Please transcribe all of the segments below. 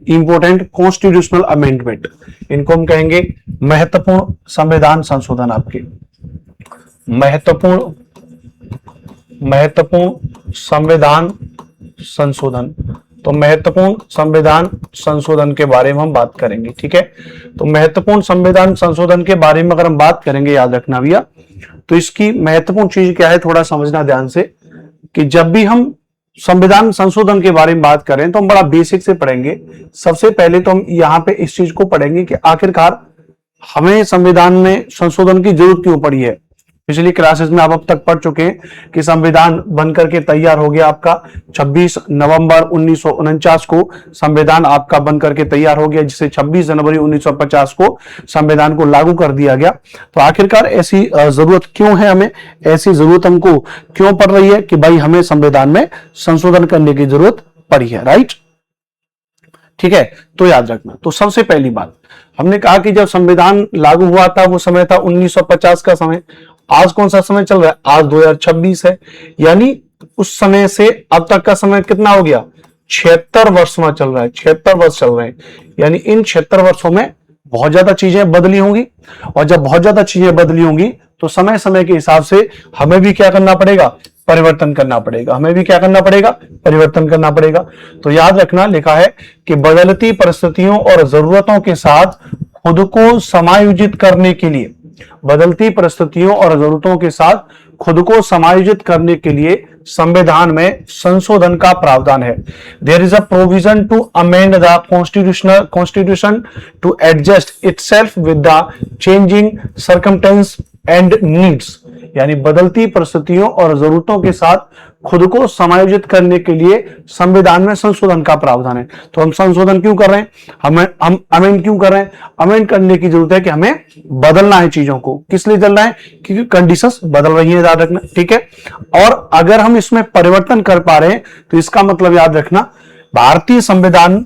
Important constitutional amendment, इनको हम कहेंगे महत्वपूर्ण संविधान संशोधन। आपके महत्वपूर्ण संविधान संशोधन, तो महत्वपूर्ण संविधान संशोधन के बारे में हम बात करेंगे। ठीक है, तो महत्वपूर्ण संविधान संशोधन के बारे में अगर हम बात करेंगे, याद रखना भैया, तो इसकी महत्वपूर्ण चीज क्या है, थोड़ा समझना ध्यान से, कि जब भी हम संविधान संशोधन के बारे में बात करें तो हम बड़ा बेसिक से पढ़ेंगे। सबसे पहले तो हम यहाँ पे इस चीज को पढ़ेंगे कि आखिरकार हमें संविधान में संशोधन की जरूरत क्यों पड़ी है। पिछली क्लासेस में आप अब तक पढ़ चुके हैं कि संविधान बनकर के तैयार हो गया आपका 26 नवंबर 1949 को संविधान आपका बनकर के तैयार हो गया, जिसे 26 जनवरी 1950 को संविधान को लागू कर दिया गया। तो आखिरकार ऐसी जरूरत क्यों है, हमें ऐसी जरूरत हमको क्यों पड़ रही है कि भाई हमें संविधान में संशोधन करने की जरूरत पड़ी है, राइट। ठीक है, तो याद रखना। तो सबसे पहली बात हमने कहा कि जब संविधान लागू हुआ था वो समय था 1950 का समय। आज कौन सा समय चल रहा है, आज 2026 है, यानी उस समय से अब तक का समय कितना हो गया, 76 वर्ष में चल रहा है, 76 वर्ष चल रहे हैं। यानी इन 76 वर्षों में बहुत ज्यादा चीजें बदली होंगी, और जब बहुत ज्यादा चीजें बदली होंगी तो समय समय के हिसाब से हमें भी क्या करना पड़ेगा, परिवर्तन करना पड़ेगा। हमें भी क्या करना पड़ेगा, परिवर्तन करना पड़ेगा। तो याद रखना, लिखा है कि बदलती परिस्थितियों और जरूरतों के साथ खुद को समायोजित करने के लिए, बदलती परिस्थितियों और जरूरतों के साथ खुद को समायोजित करने के लिए संविधान में संशोधन का प्रावधान है। There is a provision to amend the constitution to adjust itself with the changing circumstances and needs, यानी बदलती परिस्थितियों और जरूरतों के साथ खुद को समायोजित करने के लिए संविधान में संशोधन का प्रावधान है। तो हम संशोधन क्यों कर रहे हैं, हम अमेंड क्यों कर रहे हैं, अमेंड करने की जरूरत है कि हमें बदलना है चीजों को। किस लिए बदलना है, क्योंकि कंडीशंस बदल रही है, याद रखना। ठीक है, और अगर हम इसमें परिवर्तन कर पा रहे हैं तो इसका मतलब याद रखना, भारतीय संविधान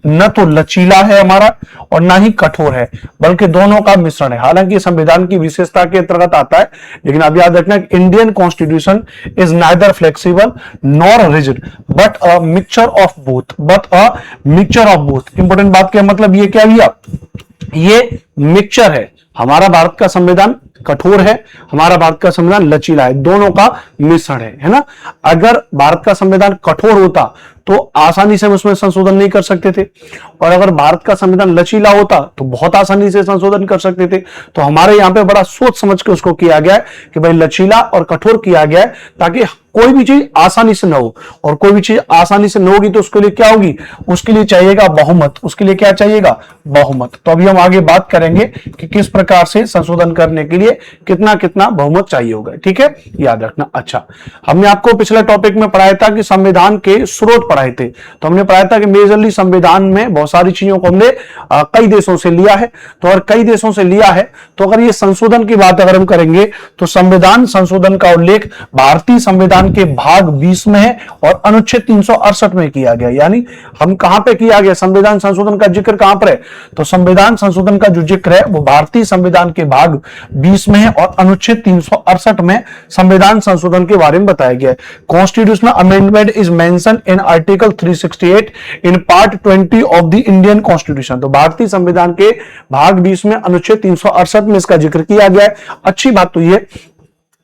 न तो लचीला है हमारा और ना ही कठोर है, बल्कि दोनों का मिश्रण है। हालांकि संविधान की विशेषता के अंतर्गत आता है, लेकिन अब याद रखना Indian constitution is neither flexible nor rigid but a mixture of both. Important बात क्या मतलब, ये क्या लिया, ये मिक्सचर है। हमारा भारत का संविधान कठोर है, हमारा भारत का संविधान लचीला है, दोनों का मिश्रण है ना। अगर भारत का संविधान कठोर होता तो आसानी से हम उसमें संशोधन नहीं कर सकते थे, और अगर भारत का संविधान लचीला होता तो बहुत आसानी से संशोधन कर सकते थे। तो हमारे यहाँ पे बड़ा सोच समझ के उसको किया गया है कि भाई लचीला और कठोर किया गया है, ताकि कोई भी चीज आसानी से न हो, और कोई भी चीज आसानी से न होगी तो उसके लिए क्या होगी, उसके लिए चाहिएगा बहुमत। उसके लिए क्या चाहिएगा, बहुमत। तो अभी हम आगे बात करेंगे कि किस प्रकार से संशोधन करने के लिए कितना कितना बहुमत चाहिए होगा। ठीक है, याद रखना। अच्छा, हमने आपको पिछले टॉपिक में पढ़ाया था कि संविधान के स्रोत पढ़ाए थे। तो हमने पढ़ाया था कि मेजरली संविधान में बहुत सारी चीजों को हमने कई देशों से लिया है। तो अगर कई देशों से लिया है तो अगर ये संशोधन की बात अगर हम करेंगे तो संविधान संशोधन का उल्लेख भारतीय संविधान के भाग 20 में है और अनुच्छेद 368 में किया गया। यानी हम कहां पे किया गया, संविधान संशोधन का जिक्र कहां पर है, तो संविधान संशोधन का जो जिक्र है वो भारतीय संविधान के भाग 20 में है और अनुच्छेद 368 में संविधान संशोधन के बारे में बताया गया है। Constitutional amendment is mention in article 368 in part 20 of the Indian constitution. तो भारतीय संविधान के भाग 20 में अनुच्छेद 368 में इसका जिक्र किया गया है। अच्छी बात तो ये,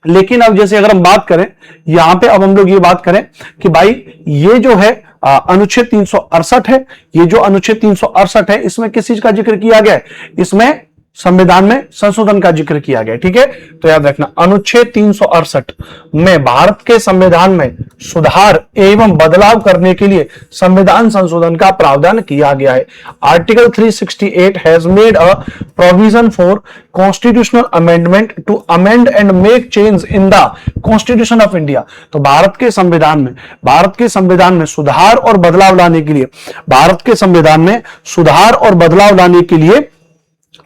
लेकिन अब जैसे अगर हम बात करें यहां पे, अब हम लोग ये बात करें कि भाई ये जो है अनुच्छेद 368 है, ये जो अनुच्छेद 368 है इसमें किस चीज का जिक्र किया गया है, इसमें संविधान में संशोधन का जिक्र किया गया। ठीक है, तो याद रखना अनुच्छेद 368 में भारत के संविधान में सुधार एवं बदलाव करने के लिए संविधान संशोधन का प्रावधान किया गया है। Article 368 has made a provision for constitutional amendment to amend and make change in the constitution of India. तो भारत के संविधान में सुधार और बदलाव लाने के लिए, भारत के संविधान में सुधार और बदलाव लाने के लिए,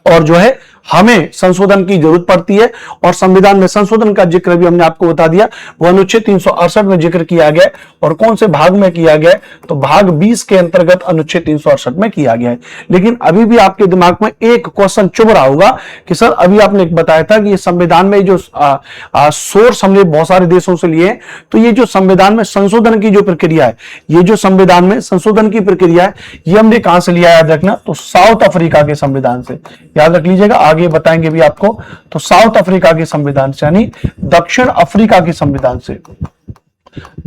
और जो है हमें संशोधन की जरूरत पड़ती है। और संविधान में संशोधन का जिक्र भी हमने आपको बता दिया, वो अनुच्छेद 368 में जिक्र किया गया और कौन से भाग में किया गया, तो भाग 20 के अंतर्गत अनुच्छेद 368 में किया गया है। लेकिन अभी भी आपके दिमाग में एक क्वेश्चन चुभ रहा होगा कि सर अभी आपने बताया था कि ये संविधान में जो सोर्स हमने बहुत सारे देशों से लिए, तो ये जो संविधान में संशोधन की जो प्रक्रिया है, ये जो संविधान में संशोधन की प्रक्रिया है, ये हमने कहां से लिया, याद रखना, तो साउथ अफ्रीका के संविधान से। याद रख लीजिएगा, आगे बताएंगे भी आपको। तो साउथ अफ्रीका के संविधान से, यानी दक्षिण अफ्रीका के संविधान से,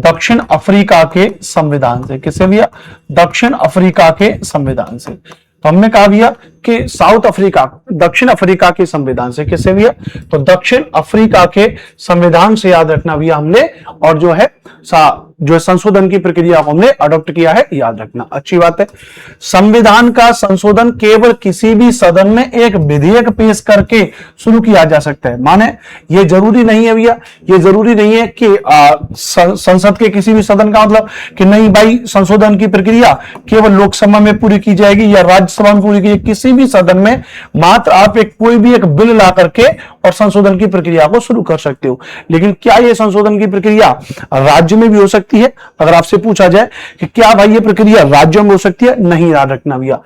दक्षिण अफ्रीका के संविधान से। किससे भैया? दक्षिण अफ्रीका के संविधान से। तो हमने कहा भैया कि साउथ अफ्रीका, दक्षिण अफ्रीका के संविधान से। किससे भैया? तो दक्षिण अफ्रीका के संविधान से, याद रखना भैया हमने, और जो है जो संशोधन की प्रक्रिया को हमने अडॉप्ट किया है, याद रखना, अच्छी बात है। संविधान का संशोधन केवल किसी भी सदन में एक विधेयक पेश करके शुरू किया जा सकता है। माने ये जरूरी नहीं है भैया, ये जरूरी नहीं है कि संसद के किसी भी सदन का मतलब कि नहीं भाई संशोधन की प्रक्रिया केवल लोकसभा में पूरी की जाएगी या राज्यसभा में पूरी की जाएगी। किसी भी सदन में मात्र आप कोई भी एक बिल ला करके और संशोधन की प्रक्रिया को शुरू कर सकते हो। लेकिन क्या ये संशोधन की प्रक्रिया राज्य में भी हो सकती है? अगर आपसे पूछा जाए कि क्या भाई ये प्रक्रिया राज्यों में हो सकती है, नहीं, याद रखना भैया,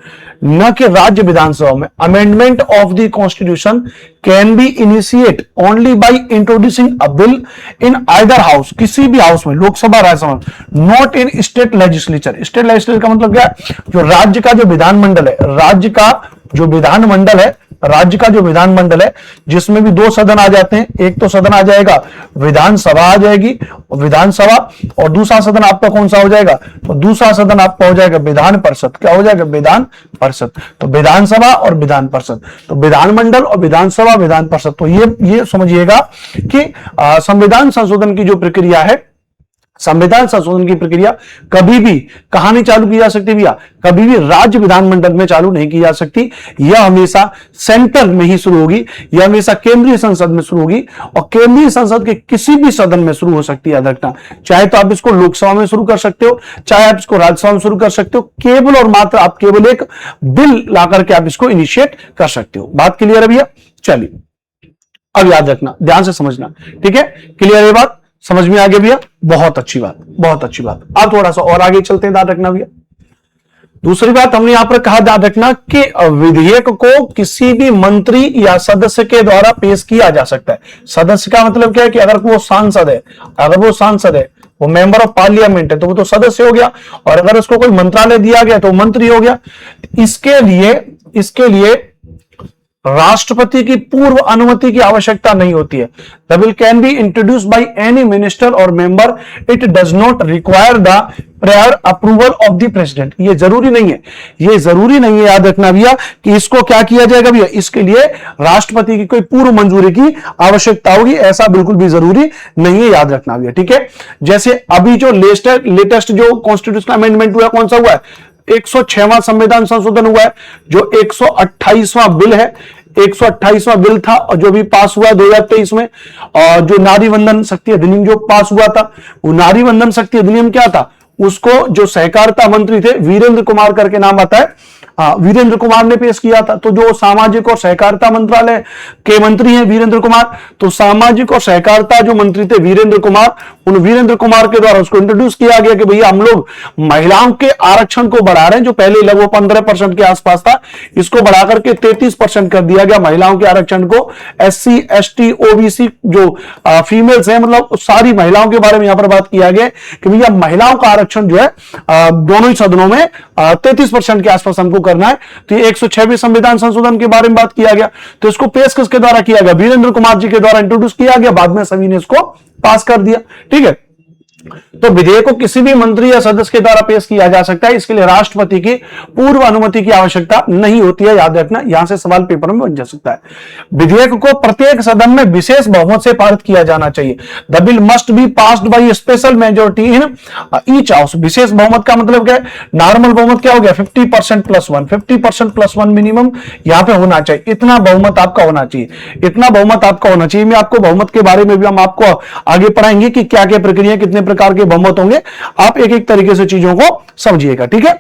न कि राज्य विधानसभा में। Amendment of the constitution can be initiate only by introducing a bill in either house, किसी भी हाउस में, Lok Sabha Rajya Sabha, not in state legislature. State legislature का मतलब क्या है? जो राज्य का जो विधानमंडल है, राज्य का जो विधानमंडल है, राज्य का जो विधानमंडल है, जिसमें भी दो सदन आ जाते हैं। एक तो सदन आ जाएगा विधानसभा आ जाएगी, विधानसभा, और दूसरा सदन आपका कौन सा हो जाएगा? तो दूसरा सदन आपका हो जाएगा विधान परिषद। क्या हो जाएगा? विधान परिषद। तो विधानसभा और विधान परिषद, तो विधानमंडल और विधानसभा, विधान परिषद। तो ये समझिएगा कि संविधान संशोधन की जो प्रक्रिया है, संविधान संशोधन की प्रक्रिया कभी भी कहां नहीं चालू की जा सकती भैया? कभी भी राज्य विधानमंडल में चालू नहीं की जा सकती। यह हमेशा सेंटर में ही शुरू होगी, यह हमेशा केंद्रीय संसद में शुरू होगी, और केंद्रीय संसद के किसी भी सदन में शुरू हो सकती है, याद रखना। चाहे तो आप इसको लोकसभा में शुरू कर सकते हो, चाहे आप इसको राज्यसभा में शुरू कर सकते हो। केवल और मात्र आप केवल एक बिल ला करके आप इसको इनिशिएट कर सकते हो। बात क्लियर है भैया? चलिए अब याद रखना, ध्यान से समझना, ठीक है? क्लियर है बात? समझ में आ गया भैया? बहुत अच्छी बात, बहुत अच्छी बात। अब थोड़ा सा और आगे चलते हैं, ध्यान रखना भैया। दूसरी बात हमने यहां पर कहा, ध्यान रखना, कि विधेयक को किसी भी मंत्री या सदस्य के द्वारा पेश किया जा सकता है। सदस्य का मतलब क्या है? कि अगर वो सांसद है, अगर वो सांसद है, वो मेंबर ऑफ पार्लियामेंट है, तो वो तो सदस्य हो गया, और अगर उसको कोई मंत्रालय दिया गया तो मंत्री हो गया। इसके लिए राष्ट्रपति की पूर्व अनुमति की आवश्यकता नहीं होती है। The bill can be introduced by any minister और member, it does not require the prior approval of the president. ये जरूरी नहीं है, ये जरूरी नहीं है, याद रखना भैया, कि इसको क्या किया जाएगा भैया? इसके लिए राष्ट्रपति की कोई पूर्व मंजूरी की आवश्यकता होगी, ऐसा बिल्कुल भी जरूरी नहीं है, याद रखना भैया, ठीक है? जैसे अभी जो लेटेस्ट जो कॉन्स्टिट्यूशनल अमेंडमेंट हुआ, कौन सा हुआ है? 106वां संविधान संशोधन हुआ है, जो 128वां बिल है, 128वां बिल था, और जो भी पास हुआ 2023 में, और जो नारी वंदन शक्ति अधिनियम जो पास हुआ था, वो नारी वंदन शक्ति अधिनियम क्या था? उसको जो सहकारिता मंत्री थे, वीरेंद्र कुमार करके नाम आता है, वीरेंद्र कुमार ने पेश किया था। तो जो सामाजिक और सहकारिता मंत्रालय के मंत्री हैं वीरेंद्र कुमार, तो सामाजिक और सहकारिता जो मंत्री थे वीरेंद्र कुमार, उन वीरेंद्र कुमार के द्वारा उसको इंट्रोड्यूस किया गया कि भैया हम लोग महिलाओं के आरक्षण को बढ़ा रहे हैं, जो पहले लगभग 15% के आसपास था, इसको बढ़ाकर के 33% कर दिया गया महिलाओं के आरक्षण को। SC ST OBC जो फीमेल्स हैं, मतलब सारी महिलाओं के बारे में यहां पर बात किया गया कि भैया महिलाओं का आरक्षण जो है दोनों ही सदनों में 33% के आसपास हमको करना है। तो ये 106वें संविधान संशोधन के बारे में बात किया गया। तो इसको पेश किसके द्वारा किया गया? वीरेंद्र कुमार जी के द्वारा इंट्रोड्यूस किया गया, बाद में सभी ने इसको पास कर दिया, ठीक है? तो विधेयक को किसी भी मंत्री या सदस्य के द्वारा पेश किया जा सकता है। इसके लिए राष्ट्रपति की पूर्व अनुमति की आवश्यकता नहीं होती है, याद रखना। यहां से सवाल पेपर में बन जा सकता है। विधेयक को प्रत्येक सदन में विशेष बहुमत से पारित किया जाना चाहिए। The bill must be passed by special majority in each house. विशेष बहुमत का मतलब क्या है? नॉर्मल बहुमत क्या हो गया? 50%+1, 50%+1 मिनिमम यहां पे होना चाहिए। इतना बहुमत आपका होना चाहिए, इतना बहुमत आपका होना चाहिए। मैं आपको बहुमत के बारे में भी हम आपको आगे पढ़ाएंगे कि क्या क्या प्रक्रिया, कितने प्रकार के बहुमत होंगे। आप एक एक तरीके से चीजों को समझिएगा, ठीक है?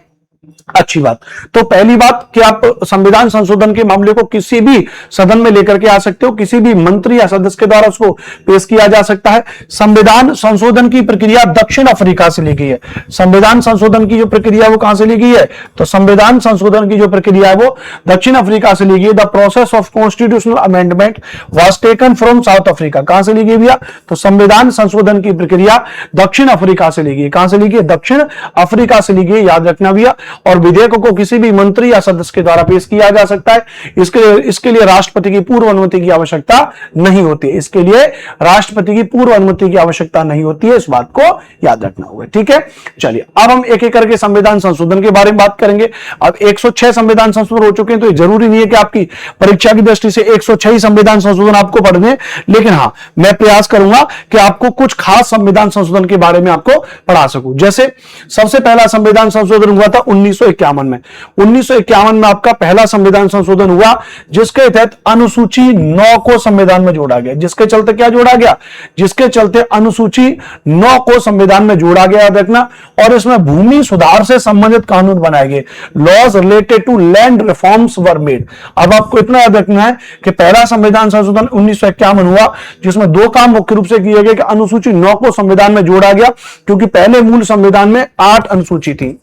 अच्छी बात। तो पहली बात कि आप संविधान संशोधन के मामले को किसी भी सदन में लेकर के आ सकते हो, किसी भी मंत्री या सदस्य के द्वारा उसको पेश किया जा सकता है। संविधान संशोधन की प्रक्रिया दक्षिण अफ्रीका से ली गई है। संविधान संशोधन की जो प्रक्रिया वो कहां से ली गई है? तो संविधान संशोधन की जो प्रक्रिया है वो दक्षिण अफ्रीका से ली गई। The process of constitutional amendment was taken from south Africa. कहां से ली गई भैया? तो संविधान संशोधन की प्रक्रिया दक्षिण अफ्रीका से ली गई। कहां से ली गई? दक्षिण अफ्रीका से ली गई, याद रखना भैया। और विधेयक को किसी भी मंत्री या सदस्य के द्वारा पेश किया जा सकता है। इसके लिए राष्ट्रपति की पूर्व अनुमति की आवश्यकता नहीं होती है। इसके लिए राष्ट्रपति की पूर्व अनुमति की आवश्यकता नहीं होती है, इस बात को याद रखना होगा। ठीक है, चलिए अब हम एक एक करके संविधान संशोधन के बारे में बात करेंगे। अब 106 संविधान संशोधन हो चुके हैं, तो जरूरी नहीं है कि आपकी परीक्षा की दृष्टि से 106 संविधान संशोधन आपको पढ़ने, लेकिन हाँ मैं प्रयास करूंगा कि आपको कुछ खास संविधान संशोधन के बारे में आपको पढ़ा सकूं। जैसे सबसे पहला संविधान संशोधन हुआ था 1951 में। 1951 में आपका पहला संविधान संशोधन हुआ, जिसके तहत अनुसूची 9 को संविधान में जोड़ा गया। जिसके चलते क्या जोड़ा गया? जिसके चलते अनुसूची 9 को संविधान में जोड़ा गया, याद रखना। और इसमें भूमि सुधार से संबंधित कानून बनाए गए। Laws related to land reforms were made. अब आपको इतना याद रखना है कि पहला संविधान संशोधन 1951 हुआ, जिसमें दो काम मुख्य रूप से किए गए कि अनुसूची 9 को संविधान में जोड़ा गया, क्योंकि पहले मूल संविधान में 8 अनुसूची थी।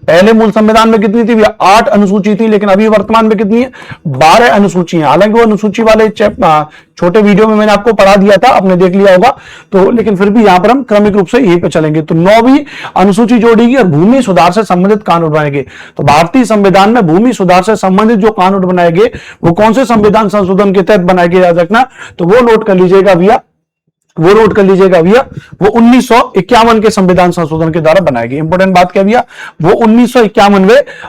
पहले मूल संविधान में कितनी थी? 8 अनुसूची थी, लेकिन अभी वर्तमान में कितनी है? 12 अनुसूची है। हालांकि वो अनुसूची वाले छोटे वीडियो में मैंने आपको पढ़ा दिया था, आपने देख लिया होगा, तो लेकिन फिर भी यहां पर हम क्रमिक रूप से यहीं पे चलेंगे। तो 9वीं अनुसूची जोड़ेगी और भूमि सुधार से संबंधित कानून बनाएंगे। तो भारतीय संविधान में भूमि सुधार से संबंधित जो कानून बनाएंगे वो कौन से संविधान संशोधन के तहत बनाएंगे, याद रखना। तो वो नोट कर लीजिएगा भैया, वो 1951 के संविधान संशोधन के द्वारा बनाई गई। इंपॉर्टेंट बात क्या भैया? वो 1951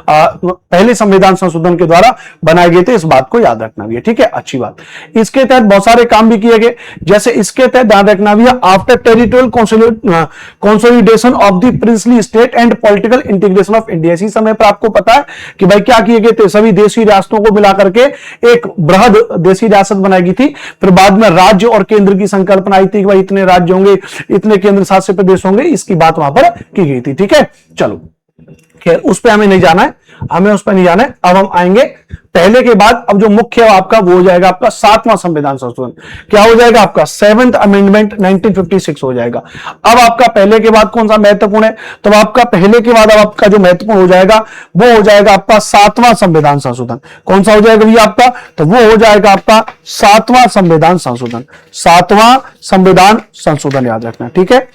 पहले संविधान संशोधन के द्वारा बनाए गए थे, इस बात को याद रखना भैया। ठीक है, अच्छी बात। इसके तहत बहुत सारे काम भी किए गए, जैसे इसके तहत याद रखना भैया, after territorial consolidation of the princely state and political integration of India. इसी समय पर आपको पता है कि भाई क्या किए गए थे? सभी देशी रियासतों को मिलाकर के एक बृहद देशी रियासत बनाई गई थी। फिर बाद में राज्य और केंद्र की संकल्पना आई थी कि भाई इतने राज्य होंगे, इतने केंद्र शासित प्रदेश होंगे, इसकी बात वहां पर की गई थी। ठीक है, चलो खैर उस पर हमें नहीं जाना है, हमें उस पर नहीं जाना है। अब हम आएंगे पहले के बाद, अब जो मुख्य है आपका वो हो जाएगा आपका 7वां संविधान संशोधन। क्या हो जाएगा आपका? 7th अमेंडमेंट 1956 हो जाएगा। अब आपका पहले के बाद कौन सा महत्वपूर्ण है? तो आपका पहले के बाद अब आपका जो महत्वपूर्ण हो जाएगा वो हो जाएगा आपका 7वां संविधान संशोधन। कौन सा हो जाएगा भैया आपका? तो वो हो जाएगा आपका 7वां संविधान संशोधन। 7वां संविधान संशोधन याद रखना। ठीक है,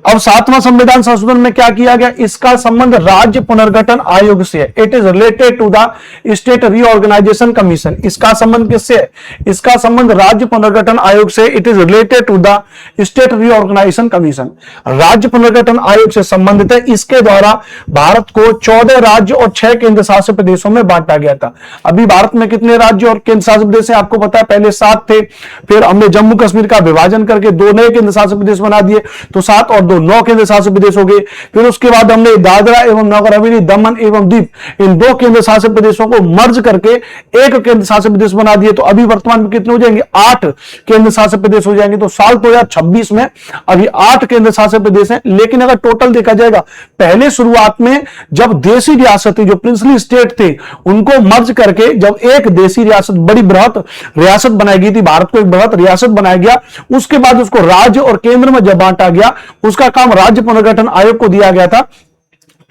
अब 7वां संविधान संशोधन में क्या किया गया? इसका संबंध राज्य पुनर्गठन आयोग से है। It is related to the state reorganisation commission. इसका संबंध किससे है? इसका संबंध राज्य पुनर्गठन आयोग से। It is related to the state reorganisation commission. राज्य पुनर्गठन आयोग से संबंधित है। इसके द्वारा भारत को 14 राज्य और 6 केंद्र शासित प्रदेशों में बांटा गया था। अभी भारत में कितने राज्य और केंद्र शासित प्रदेश हैं आपको पता है? पहले 7 थे, फिर हमने जम्मू कश्मीर का विभाजन करके 2 नए केंद्र शासित प्रदेश बना दिए, तो 7 और 2 9 केंद्र शासित प्रदेश हो गए। फिर उसके बाद हमने दादरा एवं नगर हवेली, दमन एवं दीप, इन 2 केंद्र शासित प्रदेशों को मर्ज करके एक केंद्र शासित प्रदेश बना दिए। तो अभी वर्तमान में कितने हो जाएंगे? 8 केंद्र शासित प्रदेश हो जाएंगे। तो साल 2026 में अभी 8 केंद्र शासित प्रदेश हैं। लेकिन अगर टोटल देखा जाएगा, पहले शुरुआत में जब देशी रियासत जो प्रिंसली स्टेट थे उनको मर्ज करके जब एक देशी रियासत, बड़ी बृहत रियासत बनाई गई थी, भारत को एक बृहत रियासत बनाया गया, उसके बाद उसको राज्य और केंद्र में जब बांटा गया, उसका काम राज्य पुनर्गठन आयोग को दिया गया था।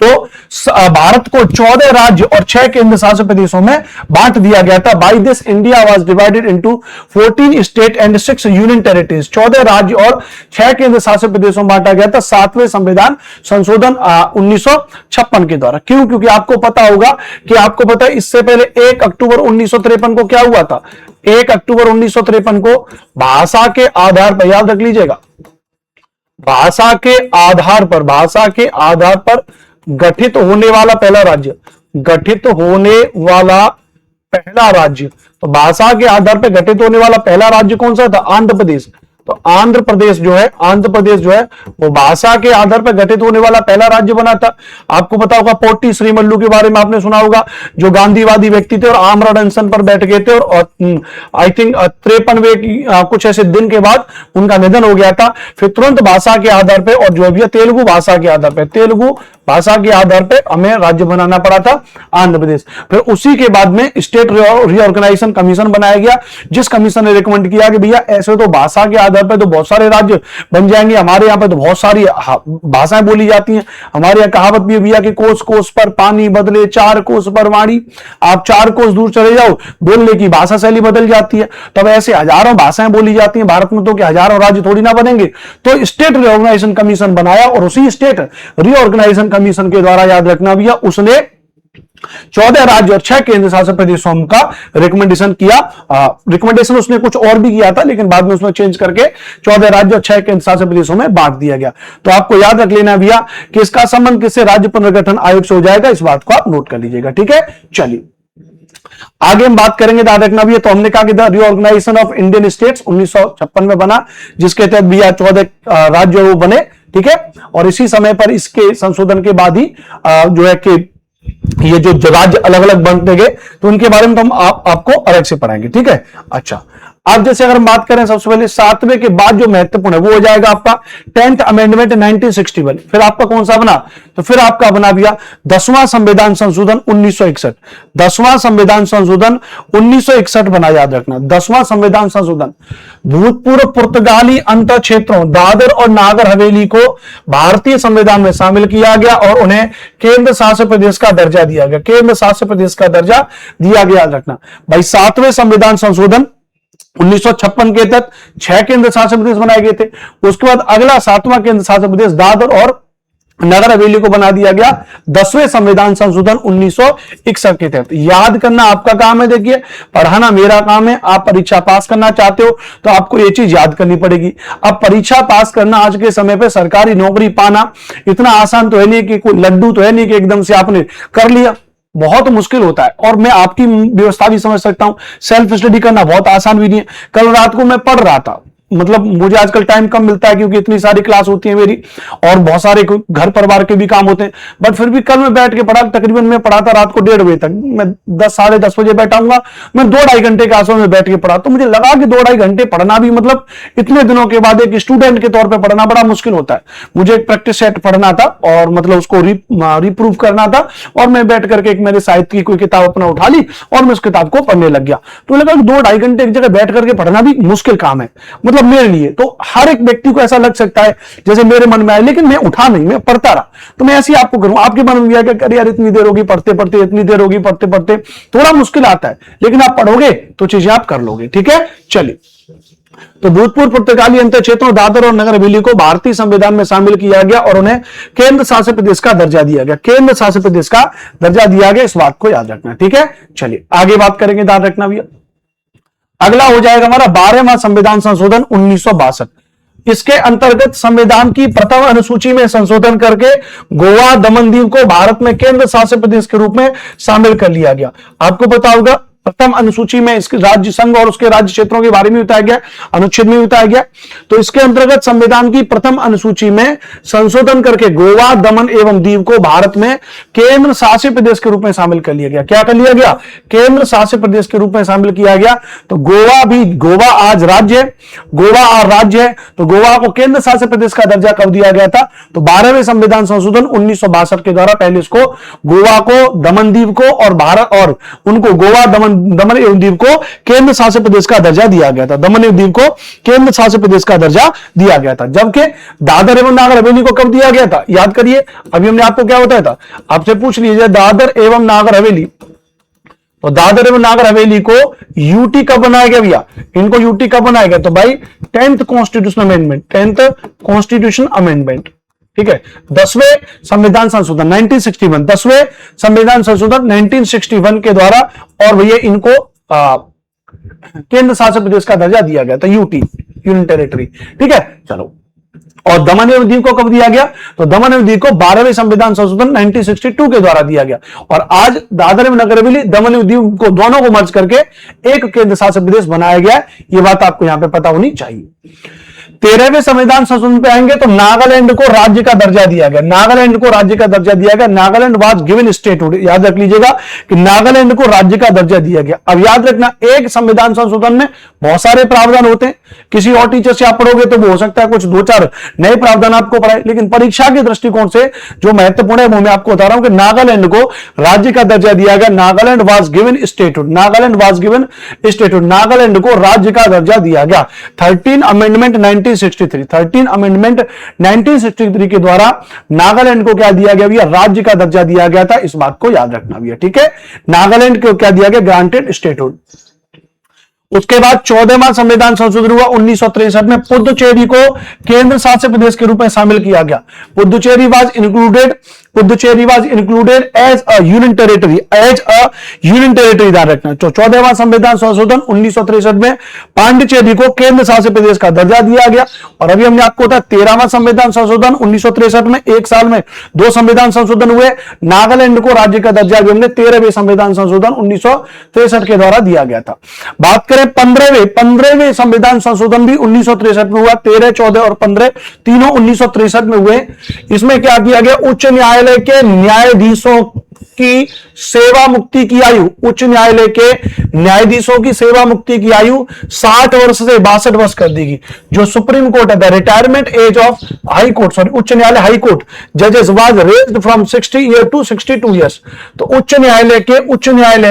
तो भारत को 14 राज्य और 6 केंद्र शासित प्रदेशों में बांट दिया गया था। By this India was divided into 14 state and 6 union territories. 14 राज्य और 6 केंद्र शासित प्रदेशों में बांटा गया था 7वें संविधान संशोधन 1956 के द्वारा। क्यों? क्योंकि आपको पता होगा कि आपको पता है इससे पहले 1 अक्टूबर 1953 को क्या हुआ था? 1 अक्टूबर 1953 को भाषा के आधार पर, याद रख लीजिएगा, भाषा के आधार पर गठित होने वाला पहला राज्य, गठित होने वाला पहला राज्य, तो भाषा के आधार पर गठित होने वाला पहला राज्य कौन सा था? आंध्र प्रदेश। तो आंध्र प्रदेश जो है वो भाषा के आधार पर गठित होने वाला पहला राज्य बना था। आपको पता होगा पोटी श्रीमल्लू के बारे में आपने सुना होगा, जो गांधीवादी व्यक्ति थे और आमरण अनशन पर बैठ गए थे और आई थिंक 53वें कुछ ऐसे दिन के बाद उनका निधन हो गया था। फिर तुरंत भाषा के आधार पर और जो है तेलुगु भाषा के आधार पर, तेलुगु भाषा के आधार पर हमें राज्य बनाना पड़ा था आंध्र प्रदेश। फिर उसी के बाद में स्टेट रीऑर्गेनाइजेशन कमीशन बनाया गया, जिस कमीशन ने रिकमेंड किया कि भैया ऐसे तो भाषा के आधार पर तो बहुत सारे राज्य बन जाएंगे, हमारे यहाँ पे तो बहुत सारी भाषाएं बोली जाती हैं, हमारे यहाँ कहावत भी है भैया कि कोस कोस पर पानी बदले 4 कोस पर वाणी। आप 4 कोस दूर चले जाओ, बोलने की भाषा शैली बदल जाती है। तब ऐसे हजारों भाषाएं बोली जाती हैं भारत में, तो क्या हजारों राज्य थोड़ी ना बनेंगे। तो स्टेट रीऑर्गेनाइजेशन कमीशन बनाया और उसी स्टेट रीऑर्गेनाइजेशन कमीशन के द्वारा, याद रखना भैया, उसने 14 राज्य और 6 केंद्र शासित प्रदेशों का रिकमेंडेशन किया। रिकमेंडेशन उसने कुछ और भी किया था, लेकिन बाद में उसने चेंज करके 14 राज्य और 6 केंद्र शासित प्रदेशों में बांट दिया गया। तो आपको याद रख लेना भैया कि इसका संबंध किससे, राज्य पुनर्गठन आयोग से हो जाएगा। इस बात को आप नोट कर लीजिएगा, ठीक है। चलिए आगे हम बात करेंगे, याद रखना भैया। तो हमने कहा कि the reorganisation of Indian states 1956 में बना, जिसके तहत भैया 14 राज्य वो बने, ठीक है। और इसी समय पर इसके संशोधन के बाद ही जो है कि ये जो राज्य अलग अलग बनते गए, तो उनके बारे में तो हम आपको अलग से पढ़ाएंगे, ठीक है। अच्छा, अब जैसे अगर हम बात करें सबसे पहले 7वें के बाद जो महत्वपूर्ण है वो हो जाएगा आपका 10th अमेंडमेंट 1961। फिर आपका कौन सा बना, तो फिर आपका बना भैया 10वां संविधान संशोधन 1961। 10वां संविधान संशोधन 1961 बना, याद रखना। 10वां संविधान संशोधन भूतपूर्व पुर्तगाली अंतर क्षेत्रों दादर और नागर हवेली को भारतीय संविधान में शामिल किया गया और उन्हें केंद्र शासित प्रदेश का दर्जा दिया गया। केंद्र शासित प्रदेश का दर्जा दिया गया, याद रखना भाई। 7वें संविधान संशोधन 1956 के तहत 6 केंद्र शासित प्रदेश बनाए गए थे। उसके बाद अगला 7वां केंद्र शासित प्रदेश दादर और नगर हवेली को बना दिया गया 10वें संविधान संशोधन 1961 के तहत। याद करना आपका काम है, देखिए पढ़ाना मेरा काम है। आप परीक्षा पास करना चाहते हो तो आपको ये चीज याद करनी पड़ेगी। अब परीक्षा पास करना आज के समय पे, सरकारी नौकरी पाना इतना आसान तो है नहीं कि कोई लड्डू तो है नहीं कि एकदम से आपने कर लिया, बहुत मुश्किल होता है। और मैं आपकी व्यवस्था भी समझ सकता हूं, सेल्फ स्टडी करना बहुत आसान भी नहीं है। कल रात को मैं पढ़ रहा था, मतलब मुझे आजकल टाइम कम मिलता है क्योंकि इतनी सारी क्लास होती है मेरी और बहुत सारे घर परिवार के भी काम होते हैं, बट फिर भी कल मैं बैठ के पढ़ा। तकरीबन मैं पढ़ा था रात को 1:30 बजे तक। मैं 10 साढ़े 10 बजे बैठाऊंगा, मैं 2-2.5 घंटे के आसपास में बैठ के पढ़ा। तो मुझे लगा कि 2-2.5 घंटे पढ़ना भी, मतलब इतने दिनों के बाद एक स्टूडेंट के तौर पर पढ़ना बड़ा मुश्किल होता है। मुझे एक प्रैक्टिस सेट पढ़ना था और मतलब उसको रिप्रूव करना था, और मैं बैठ करके एक मेरे साहित्य की कोई किताब अपना उठा ली और मैं उस किताब को पढ़ने लग गया। तो लगा कि 2-2.5 घंटे एक जगह बैठ करके पढ़ना भी मुश्किल काम है, मतलब मेरे लिए। तो हर एक व्यक्ति को ऐसा लग सकता है जैसे मेरे मन में आए, लेकिन मैं उठा नहीं, मैं पढ़ता रहा। तो मैं ऐसे ही आपको करूं, आपके मन में भी आया कि यार इतनी देर होगी पढ़ते पढ़ते, इतनी देर होगी पढ़ते पढ़ते, थोड़ा मुश्किल आता है, लेकिन आप पढ़ोगे तो चीजें आप कर लोगे, ठीक है। चलिए, तो भूतपूर्व पुर्तगाली अंतर क्षेत्रों दादर और नगर हवेली को भारतीय संविधान में शामिल किया गया और उन्हें केंद्र शासित प्रदेश का दर्जा दिया गया। केंद्र शासित प्रदेश का दर्जा दिया गया, इस बात को याद रखना, ठीक है। चलिए आगे बात करेंगे, याद रखना भैया। अगला हो जाएगा हमारा 12वां संविधान संशोधन 1962। इसके अंतर्गत संविधान की प्रथम अनुसूची में संशोधन करके गोवा दमन दीव को भारत में केंद्र शासित प्रदेश के रूप में शामिल कर लिया गया। आपको पता होगा प्रथम अनुसूची में इसके राज्य संघ और उसके राज्य क्षेत्रों के बारे में बताया गया, अनुच्छेद में बताया गया। तो इसके अंतर्गत संविधान की प्रथम अनुसूची में संशोधन करके गोवा दमन एवं दीव को भारत में केंद्र शासित प्रदेश के रूप में शामिल कर लिया गया। क्या कर लिया गया? केंद्र शासित प्रदेश के रूप में शामिल किया गया। तो गोवा आज राज्य है, गोवा और राज्य है, तो गोवा को केंद्र शासित प्रदेश का दर्जा कब दिया गया था? तो 12वें संविधान संशोधन 1962 के द्वारा पहले इसको गोवा को, दमन दीव को और भारत और उनको गोवा दमन एवं दीव को केंद्र शासित प्रदेश का दर्जा दिया गया था। दमन एवं दीव को केंद्र शासित प्रदेश का दर्जा दिया गया था, जबकि दादर एवं नागर हवेली को कब दिया गया था? याद करिए, अभी हमने आपको क्या बताया था, आपसे पूछ लीजिए दादर एवं नागर हवेली। तो दादर एवं नागर हवेली को यूटी कब बनाया गया भैया? इनको यूटी कब बनाया गया? तो भाई 10th constitution amendment, 10th constitution amendment, ठीक है। 10वें संविधान संशोधन 1961, 10वें संविधान संशोधन 1961 के द्वारा, और भैया इनको केंद्र शासित प्रदेश का दर्जा दिया गया था, यूटी, यूनियन टेरिटरी, ठीक है। चलो, और दमन एवं दीव को कब दिया गया? तो दमन एवं दीव को 12वें संविधान संशोधन 1962 के द्वारा दिया गया। और आज दादर एवं नगर हवेली, दमन एवं दीव को दोनों को मर्ज करके एक केंद्र शासित प्रदेश बनाया गया। यह बात आपको यहां पे पता होनी चाहिए। 13वें संविधान संशोधन पे आएंगे तो नागालैंड को राज्य का दर्जा दिया गया, नागालैंड को राज्य का दर्जा दिया गया, नागालैंड वाज गिवन स्टेटहुड, याद रख लीजिएगा कि नागालैंड को राज्य का दर्जा दिया गया। अब याद रखना एक संविधान संशोधन में बहुत सारे प्रावधान होते हैं, किसी और टीचर से आप पढ़ोगे तो वो हो सकता है कुछ 2-4 नए प्रावधान आपको पढ़ाए, लेकिन परीक्षा के दृष्टिकोण से जो महत्वपूर्ण है वो मैं आपको बता रहा हूं कि नागालैंड को राज्य का दर्जा दिया गया, Nagaland was given statehood, Nagaland was given statehood, Nagaland को राज्य का दर्जा दिया गया। 13 अमेंडमेंट 1963, 13 अमेंडमेंट 1963 के द्वारा नागालैंड को क्या दिया गया भैया, राज्य का दर्जा दिया गया था, इस बात को याद रखना भैया, ठीक है। नागालैंड को क्या दिया गया, ग्रांटेड स्टेटहुड। उसके बाद 14वां संविधान संशोधन हुआ 1963 में, पुदुचेरी को केंद्र शासित प्रदेश के रूप में शामिल किया गया। Puducherry was included as a union territory, ध्यान रखना। तो 14वां संविधान संशोधन 1963 में पांडिचेरी को केंद्र शासित प्रदेश का दर्जा दिया गया। और अभी हमने आपको बताया 13वां संविधान संशोधन 1963 में, एक साल में 2 संविधान संशोधन हुए, नागालैंड को राज्य का दर्जा भी हमने 13वें संविधान संशोधन 1963 के द्वारा दिया गया था। बात करें 15वें संविधान संशोधन भी 1963 में हुआ, 13, 14 और 15 तीनों 1963 में हुए। इसमें क्या किया गया, उच्च न्यायालय के न्यायाधीशों की सेवा मुक्ति की आयु, उच्च न्यायालय के न्यायाधीशों की सेवा मुक्ति की आयु 60 वर्ष से 62 वर्ष कर देगी। जो सुप्रीम कोर्ट है, the retirement age of high court, sorry उच्च न्यायालय हाई कोर्ट जजेस was raised from 60 year to 62 years. तो उच्च न्यायालय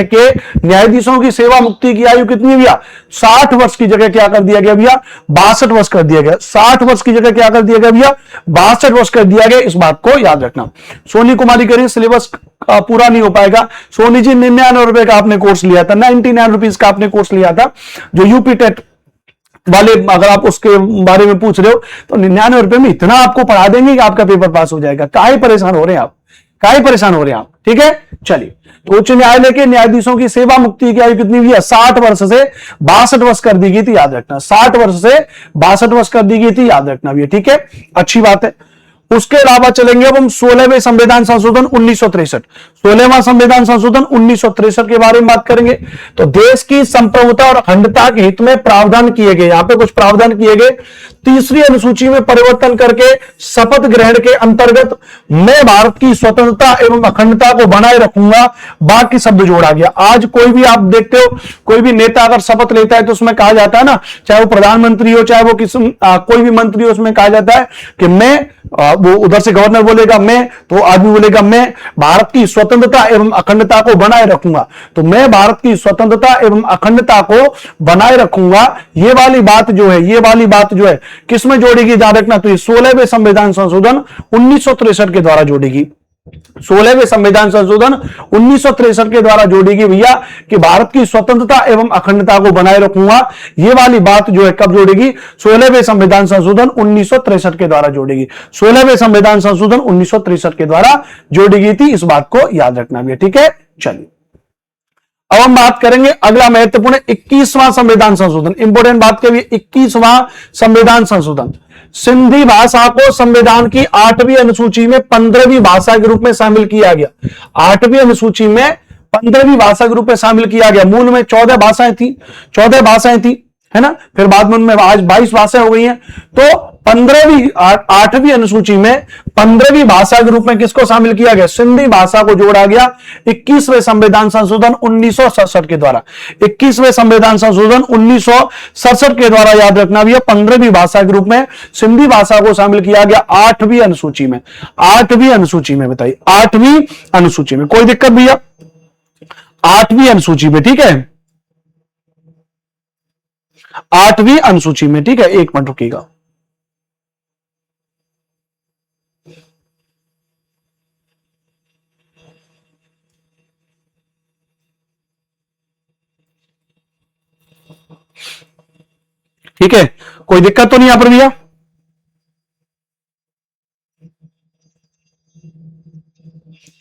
के न्यायाधीशों की सेवा मुक्ति की आयु कितनी भैया, 60 वर्ष की जगह क्या कर दिया गया भैया, 62 वर्ष कर दिया गया। 60 वर्ष की जगह क्या कर दिया गया भैया, 62 वर्ष कर दिया गया, इस बात को याद रखना। सोनी कुमारी करिए, सिलेबस पूरा नहीं हो पाएगा। सोनी जी 99 रुपए का आपने कोर्स लिया था, 99 रुपीज का आपने कोर्स लिया था, जो यूपी टेट वाले, अगर आप उसके बारे में पूछ रहे हो तो 99 रुपए में इतना आपको पढ़ा देंगे कि आपका पेपर पास हो जाएगा। काहे परेशान हो रहे हैं आप, ठीक है। चलिए, तो उच्च न्यायालय के न्यायाधीशों की सेवा मुक्ति की आयु कितनी हुई है, 60 वर्ष से 62 वर्ष कर दी गई थी, याद रखना। 60 वर्ष से 62 वर्ष कर दी गई थी, याद रखना भी, ठीक है, अच्छी बात है। उसके अलावा चलेंगे अब हम 16वें संविधान संशोधन 1963, 16वां संविधान संशोधन 1963 के बारे में बात करेंगे। तो देश की संप्रभुता और अखंडता के हित में प्रावधान किए गए, यहां पे कुछ प्रावधान किए गए। तीसरी अनुसूची में परिवर्तन करके शपथ ग्रहण के अंतर्गत मैं भारत की स्वतंत्रता एवं अखंडता को बनाए रखूंगा, बाकी शब्द जोड़ा गया। आज कोई भी आप देखते हो, कोई भी नेता अगर शपथ लेता है तो उसमें कहा जाता है ना, चाहे वो प्रधानमंत्री हो, चाहे वो कोई भी मंत्री हो, उसमें कहा जाता है कि मैं, वो उधर से गवर्नर बोलेगा मैं, तो आदमी बोलेगा मैं भारत की स्वतंत्रता एवं अखंडता को बनाए रखूंगा। तो मैं भारत की स्वतंत्रता एवं अखंडता को बनाए रखूंगा, ये वाली बात जो है किसमें जोड़ेगी, ध्यान रखना। तो ये 16वें संविधान संशोधन 1963 के द्वारा जोड़ेगी, 16वें संविधान संशोधन 1963 के द्वारा जोड़ेगी भैया कि भारत की स्वतंत्रता एवं अखंडता को बनाए रखूंगा। ये वाली बात जो है कब जोड़ेगी, 16वें संविधान संशोधन 1963 के द्वारा जोड़ेगी, 16वें संविधान संशोधन 1963 के द्वारा जोड़ी गई थी, इस बात को याद रखना भैया, ठीक है। चलिए, अब हम बात करेंगे अगला महत्वपूर्ण 21वां संविधान संशोधन, इंपोर्टेंट बात करिए, 21वां संविधान संशोधन। सिंधी भाषा को संविधान की 8वीं अनुसूची में 15वीं भाषा के रूप में शामिल किया गया। 8वीं अनुसूची में 15वीं भाषा के रूप में शामिल किया गया। मूल में 14 भाषाएं थी, है ना, फिर बाद में उनमें आज 22 भाषाएं हो गई हैं। तो 8वीं अनुसूची में 15वीं भाषा के रूप में किसको शामिल किया गया, सिंधी भाषा को जोड़ा गया 21वें संविधान संशोधन 1967 के द्वारा। 21वें संविधान संशोधन 1967 के द्वारा, याद रखना भैया, 15वीं भाषा के रूप में सिंधी भाषा को शामिल किया गया 8वीं अनुसूची में। 8वीं अनुसूची में, बताइए, 8वीं अनुसूची में कोई दिक्कत भैया, 8वीं अनुसूची में, ठीक है, 8वीं अनुसूची में, ठीक है। एक मिनट रुकिएगा, ठीक है, कोई दिक्कत तो नहीं यहां पर भैया।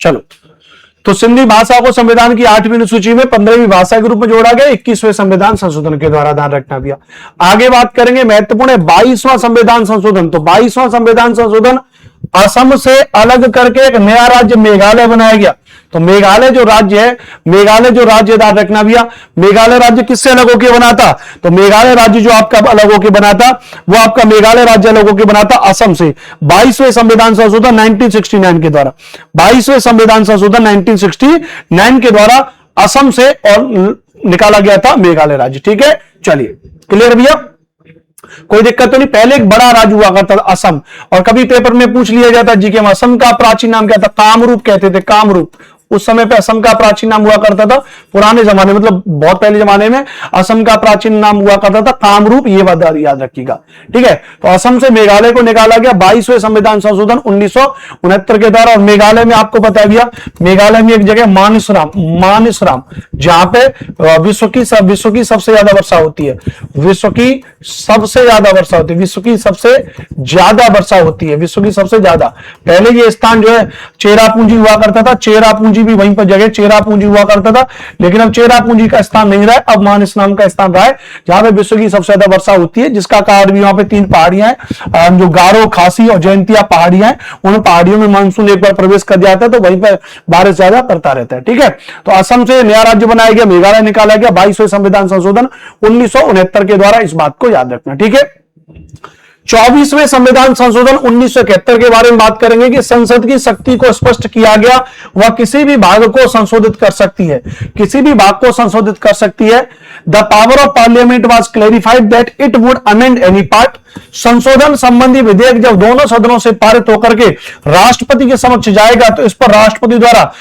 चलो, तो सिंधी भाषा को संविधान की 8वीं अनुसूची में 15वीं भाषा के रूप में जोड़ा गया 21वें संविधान संशोधन के द्वारा, ध्यान रखना भैया। आगे बात करेंगे महत्वपूर्ण 22वां संविधान संशोधन। तो 22वां संविधान संशोधन असम से अलग करके एक नया राज्य मेघालय बनाया गया। तो मेघालय जो राज्य है, मेघालय जो राज्य याद रखना भैया, मेघालय राज्य किससे अलग होकर बना था? तो मेघालय राज्य जो आपका अलग होकर बना था वो आपका मेघालय राज्य अलग होकर बना था असम से 22वें संविधान संशोधन 1969 के द्वारा। 22वें संविधान संशोधन 1969 के द्वारा असम से और निकाला गया था मेघालय राज्य। ठीक है, चलिए क्लियर भैया, कोई दिक्कत तो नहीं। पहले एक बड़ा राज्य हुआ करता था असम, और कभी पेपर में पूछ लिया जाता जी के असम का प्राचीन नाम क्या था? कामरूप कहते थे, कामरूप। उस समय पे असम का प्राचीन नाम हुआ करता था, पुराने जमाने मतलब बहुत पहले जमाने में असम का प्राचीन नाम हुआ करता था कामरूप, ये बात याद रखिएगा। ठीक है, तो असम से मेघालय को निकाला गया 22वें संविधान संशोधन 1969 के द्वारा। और मेघालय में आपको पता है भैया, मेघालय में एक जगह मानसराम जहां पे विश्व की सबसे ज्यादा वर्षा होती है, विश्व की सबसे ज्यादा वर्षा होती है, विश्व की सबसे ज्यादा वर्षा होती है, विश्व की सबसे ज्यादा। पहले ये स्थान जो है चेरापूंजी हुआ करता था, चेरापूंजी भी वहीं पर जगह चेरापूंजी हुआ करता था, लेकिन अब चेरापूंजी का स्थान नहीं रहा है, अब मानस नाम का स्थान रहा है जहां पे विश्व की सबसे ज्यादा वर्षा होती है, जिसका कारण भी वहां पे 3 पहाड़ियां हैं, जो गारो, खासी और जयंतिया पहाड़ियां हैं। उन पहाड़ियों में मानसून एक बार प्रवेश कर जाता है तो वहीं पर बारिश ज्यादा करता रहता है। ठीक है, तो असम से नया राज्य बनाया गया, मेघालय निकाला गया 22वें संविधान संशोधन 1969 के द्वारा, इस बात को याद रखना। ठीक है, 24वें संविधान संशोधन 1971 के बारे में बात करेंगे कि संसद की शक्ति को स्पष्ट किया गया, वह किसी भी भाग को संशोधित कर सकती है, किसी भी भाग को संशोधित कर सकती है। The power of parliament was clarified that it would amend any part. संशोधन संबंधी विधेयक जब दोनों सदनों से पारित होकर के राष्ट्रपति के समक्ष जाएगा तो इस पर राष्ट्रपति द्वारा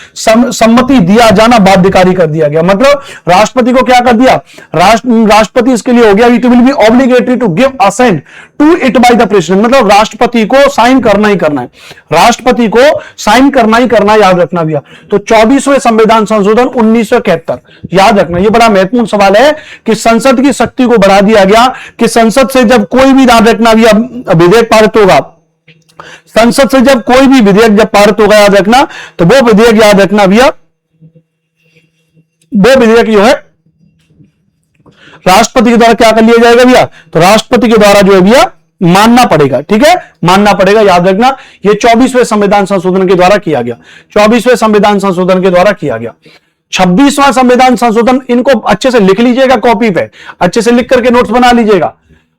सम्मति दिया जाना बाध्यकारी कर दिया गया। मतलब राष्ट्रपति को क्या कर दिया, राष्ट्रपति इसके लिए हो गया, it will be obligatory to give assent to it by the president. मतलब राष्ट्रपति को साइन करना ही करना है, राष्ट्रपति को साइन करना ही करना है, याद रखना भैया। तो 24वें संविधान संशोधन 1971 याद रखना, यह बड़ा महत्वपूर्ण सवाल है कि संसद की शक्ति को बढ़ा दिया गया कि संसद से जब कोई भी, याद रखना भैया, विधेयक पारित होगा, संसद से जब कोई भी विधेयक जब पारित होगा, याद रखना, तो वो विधेयक, याद रखना भैया, वो विधेयक जो है राष्ट्रपति के द्वारा क्या कर लिया जाएगा भैया, तो राष्ट्रपति के द्वारा जो है भैया मानना पड़ेगा। ठीक है, मानना पड़ेगा, याद रखना। ये 24वें संविधान संशोधन के द्वारा किया गया, 24वें संविधान संशोधन के द्वारा किया गया। 26वां संविधान संशोधन, इनको अच्छे से लिख लीजिएगा, कॉपी पे अच्छे से लिख करके नोट्स बना लीजिएगा।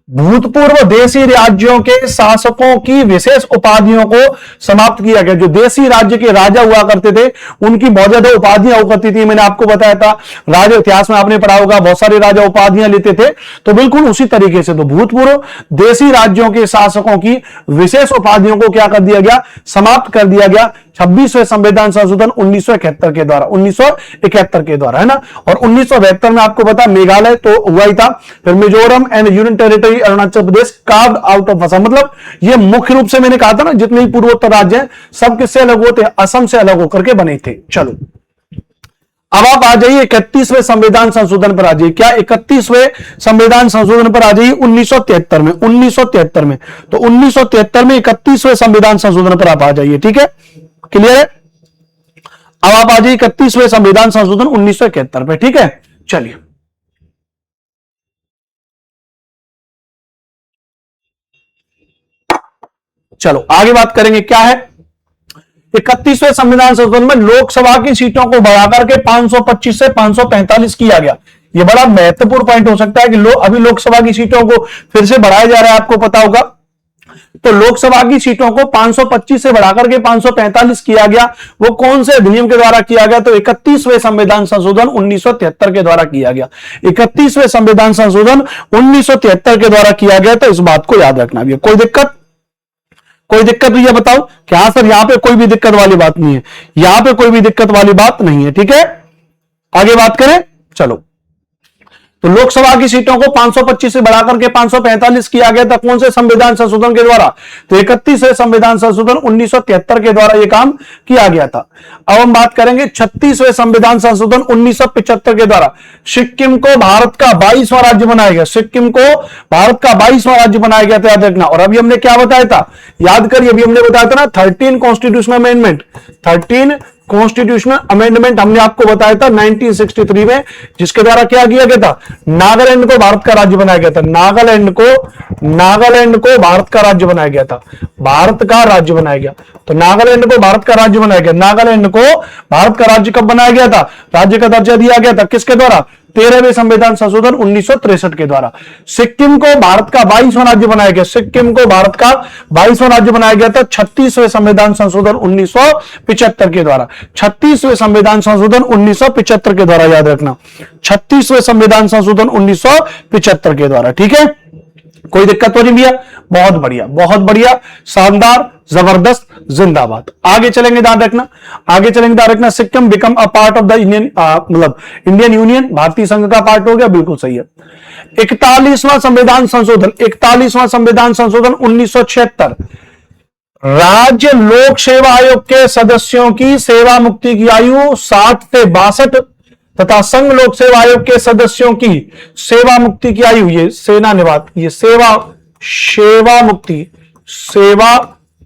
भूतपूर्व देशी राज्यों के शासकों की विशेष उपाधियों को समाप्त किया गया। जो देशी राज्य के राजा हुआ करते थे उनकी बहुत ज्यादा उपाधियां हुआ करती थी, मैंने आपको बताया था, राजा इतिहास में आपने पढ़ा होगा, बहुत सारे राजा उपाधियां लेते थे। तो बिल्कुल उसी तरीके से तो भूतपूर्व देशी राज्यों के शासकों की विशेष उपाधियों को क्या कर दिया गया, समाप्त कर दिया गया 26वें संविधान संशोधन 1971 के द्वारा, 1971 के द्वारा, है ना। और 1972 में आपको पता मेघालय तो हुआ ही था, फिर Mizoram and union territory Arunachal Pradesh carved out of Assam. मतलब ये मुख्य रूप से मैंने कहा था ना, जितने भी पूर्वोत्तर राज्य हैं सब किससे अलग होते हैं, असम से अलग होकर के बने थे। चलो अब आप आ जाइए 31वें संविधान संशोधन पर आ जाइए। क्या 31वें संविधान संशोधन पर आ जाइए 1973 में, 1973 में। तो 1973 में 31वें संविधान संशोधन पर आप आ जाइए। ठीक है, क्लियर है। अब आप आ जाइए 31वें संविधान संशोधन 1971 पे। ठीक है, चलिए चलो आगे बात करेंगे। क्या है 31वें संविधान संशोधन में लोकसभा की सीटों को बढ़ाकर के 525 से 545 किया गया। यह बड़ा महत्वपूर्ण पॉइंट हो सकता है कि अभी लोकसभा की सीटों को फिर से बढ़ाया जा रहा है, आपको पता होगा। तो लोकसभा की सीटों को 525 से बढ़ाकर के 545 किया गया। वो कौन से अधिनियम के द्वारा किया गया, तो 31वें संविधान संशोधन 1973 के द्वारा किया गया। 31वें संविधान संशोधन 1973 के द्वारा किया गया। तो इस बात को याद रखना भी है। कोई दिक्कत, कोई दिक्कत भैया बताओ। क्या सर यहां पे कोई भी दिक्कत वाली बात नहीं है, यहां पे कोई भी दिक्कत वाली बात नहीं है। ठीक है, आगे बात करें। चलो तो लोकसभा की सीटों को 525 से बढ़ाकर के 545 किया गया था। कौन से संविधान संशोधन के द्वारा, तो 31वें संविधान संशोधन 1973 के द्वारा यह काम किया गया था। अब हम बात करेंगे 36वें संविधान संशोधन 1975 के द्वारा। सिक्किम को भारत का 22वां राज्य बनाया गया, सिक्किम को भारत का 22वां राज्य बनाया गया था, याद रखना। और अभी हमने क्या बताया था, याद करिए, अभी हमने बताया था ना 13 कॉन्स्टिट्यूशनल अमेंडमेंट, 13 कॉन्स्टिट्यूशनल अमेंडमेंट हमने आपको बताया था 1963 में, जिसके द्वारा क्या किया गया था, नागालैंड को भारत का राज्य बनाया गया था। नागालैंड को भारत का राज्य बनाया गया था, भारत का राज्य बनाया गया। तो नागालैंड को भारत का राज्य बनाया गया। नागालैंड को भारत का राज्य कब बनाया गया था, राज्य का दर्जा दिया गया था किसके द्वारा, 13वें संविधान संशोधन 1963 के द्वारा। सिक्किम को भारत का 22वां राज्य बनाया गया, सिक्किम को भारत का 22वां राज्य बनाया गया था 36वें संविधान संशोधन 1975 के द्वारा। 36वें संविधान संशोधन 1975 के द्वारा, याद रखना, 36वें संविधान संशोधन 1975 के द्वारा। ठीक है, कोई दिक्कत तो नहीं भैया? बहुत बढ़िया, बहुत बढ़िया, शानदार, जबरदस्त, जिंदाबाद। आगे चलेंगे, ध्यान रखना, आगे चलेंगे, ध्यान रखना। Sikkim become a part of the Indian, मतलब इंडियन यूनियन, भारतीय संघ का पार्ट हो गया, बिल्कुल सही है। 41वां संविधान संशोधन, 41वां संविधान संशोधन 1976, राज्य लोक सेवा आयोग के सदस्यों की सेवा मुक्ति की आयु 60 से 62 तथा संघ लोक सेवा आयोग के सदस्यों की सेवा मुक्ति की आयु, ये सेना निवात, ये सेवा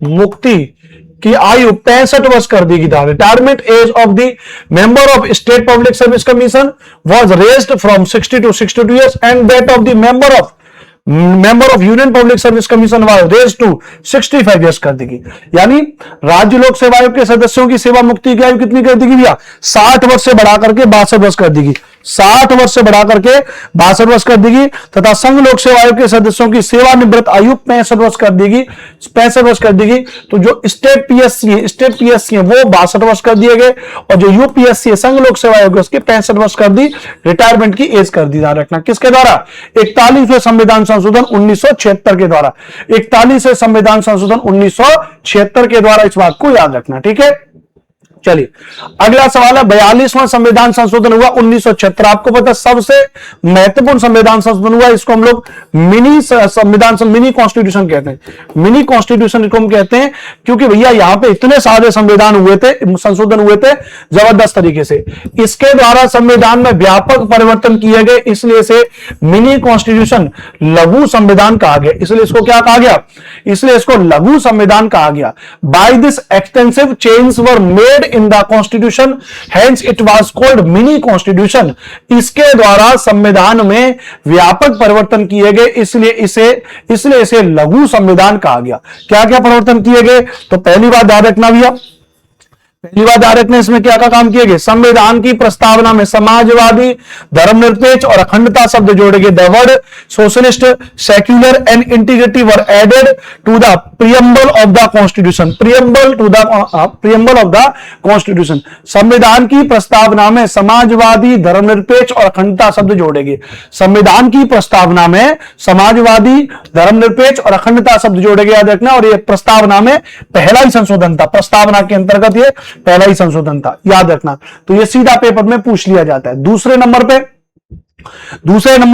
मुक्ति की आयु 65 वर्ष कर दी गई था। Retirement age of the member of state public service commission was raised from 60 to 62 years and that of the member of union public service commission was raised to 65 years कर दी गई। यानी राज्य लोक सेवा आयोग के सदस्यों की सेवा मुक्ति की आयु कितनी कर दी गई भैया, 60 वर्ष से बढ़ा करके 62 वर्ष कर दी गई, 60 वर्ष से बढ़ा करके 62 वर्ष कर दी गई, तथा संघ लोक सेवा आयोग के सदस्यों की सेवानिवृत्त आयु 65 वर्ष कर दी गई, 65 वर्ष कर दी गई। तो जो स्टेट पीएससी है वो 62 वर्ष कर दिए गए, और जो यूपीएससी है संघ लोक सेवा आयोग उसके 65 वर्ष कर दी, रिटायरमेंट की एज कर दी। ध्यान रखना, किसके द्वारा, 41वें संविधान संशोधन 1976 के द्वारा, 41वें संविधान संशोधन 1976 के द्वारा, इस बात को याद रखना। ठीक है, चलिए अगला सवाल है, 42वां संविधान संशोधन हुआ 1976। आपको पता है सबसे महत्वपूर्ण संविधान संशोधन हुआ, इसको हम लोग मिनी संविधान, मिनी कॉन्स्टिट्यूशन कहते हैं। मिनी कॉन्स्टिट्यूशन को हम कहते हैं क्योंकि भैया यहां पे इतने सारे संविधान हुए थे, संशोधन हुए थे जबरदस्त तरीके से। इसके द्वारा संविधान में व्यापक परिवर्तन किए गए, इसलिए इसे मिनी कॉन्स्टिट्यूशन, लघु संविधान कहा गया। इसलिए इसको क्या कहा गया, इसलिए इसको लघु संविधान कहा गया। By this extensive change were made in the constitution, hence it was called mini constitution. इसके द्वारा संविधान में व्यापक परिवर्तन किए गए, इसलिए इसे लघु संविधान कहा गया। क्या क्या परिवर्तन किए गए, तो पहली बात याद रखना भैया, पहली बात याद रखना, इसमें क्या क्या काम किए गए, संविधान की प्रस्तावना में समाजवादी, धर्मनिरपेक्ष और अखंडता शब्द जोड़े गए। The word socialist, secular and integrity were added to the preamble of the constitution, preamble of the constitution. संविधान की प्रस्तावना में समाजवादी, धर्मनिरपेक्ष और अखंडता शब्द जोड़े गए। संविधान की प्रस्तावना में समाजवादी, धर्मनिरपेक्ष और अखंडता शब्द जोड़े गए, याद रखना। और यह प्रस्तावना में पहला ही संशोधन था, प्रस्तावना के अंतर्गत ये पहला ही संशोधन था, याद रखना। तो ये सीधा पेपर में पूछ लिया जाता है। दूसरे नंबर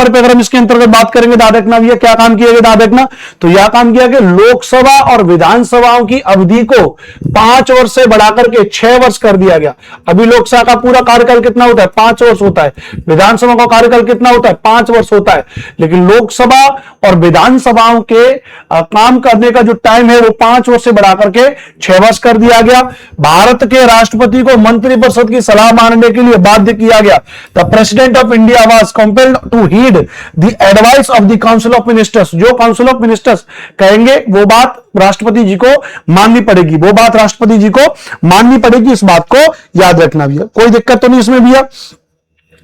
पे अगर हम इसके अंतर्गत बात करेंगे, याद रखना भैया क्या काम किया गया, याद रखना। तो यह काम किया गया, लोकसभा और विधानसभाओं की अवधि को 5 वर्ष से बढ़ाकर के 6 वर्ष कर दिया गया। अभी लोकसभा का पूरा कार्यकाल कितना होता है, 5 वर्ष होता है। विधानसभा का कार्यकाल कितना होता है, 5 वर्ष होता है। लेकिन लोकसभा और विधानसभाओं के काम करने का जो टाइम है वो 5 वर्ष से बढ़ाकर के 6 वर्ष कर दिया गया। भारत के राष्ट्रपति को मंत्रिपरिषद की सलाह मानने के लिए बाध्य किया गया। The president of India was compelled to heed the advice of the council of ministers. जो काउंसिल ऑफ मिनिस्टर्स कहेंगे वो बात राष्ट्रपति जी को माननी पड़ेगी, वो बात राष्ट्रपति जी को माननी पड़ेगी। इस बात को याद रखना भैया, कोई दिक्कत तो नहीं इसमें भैया।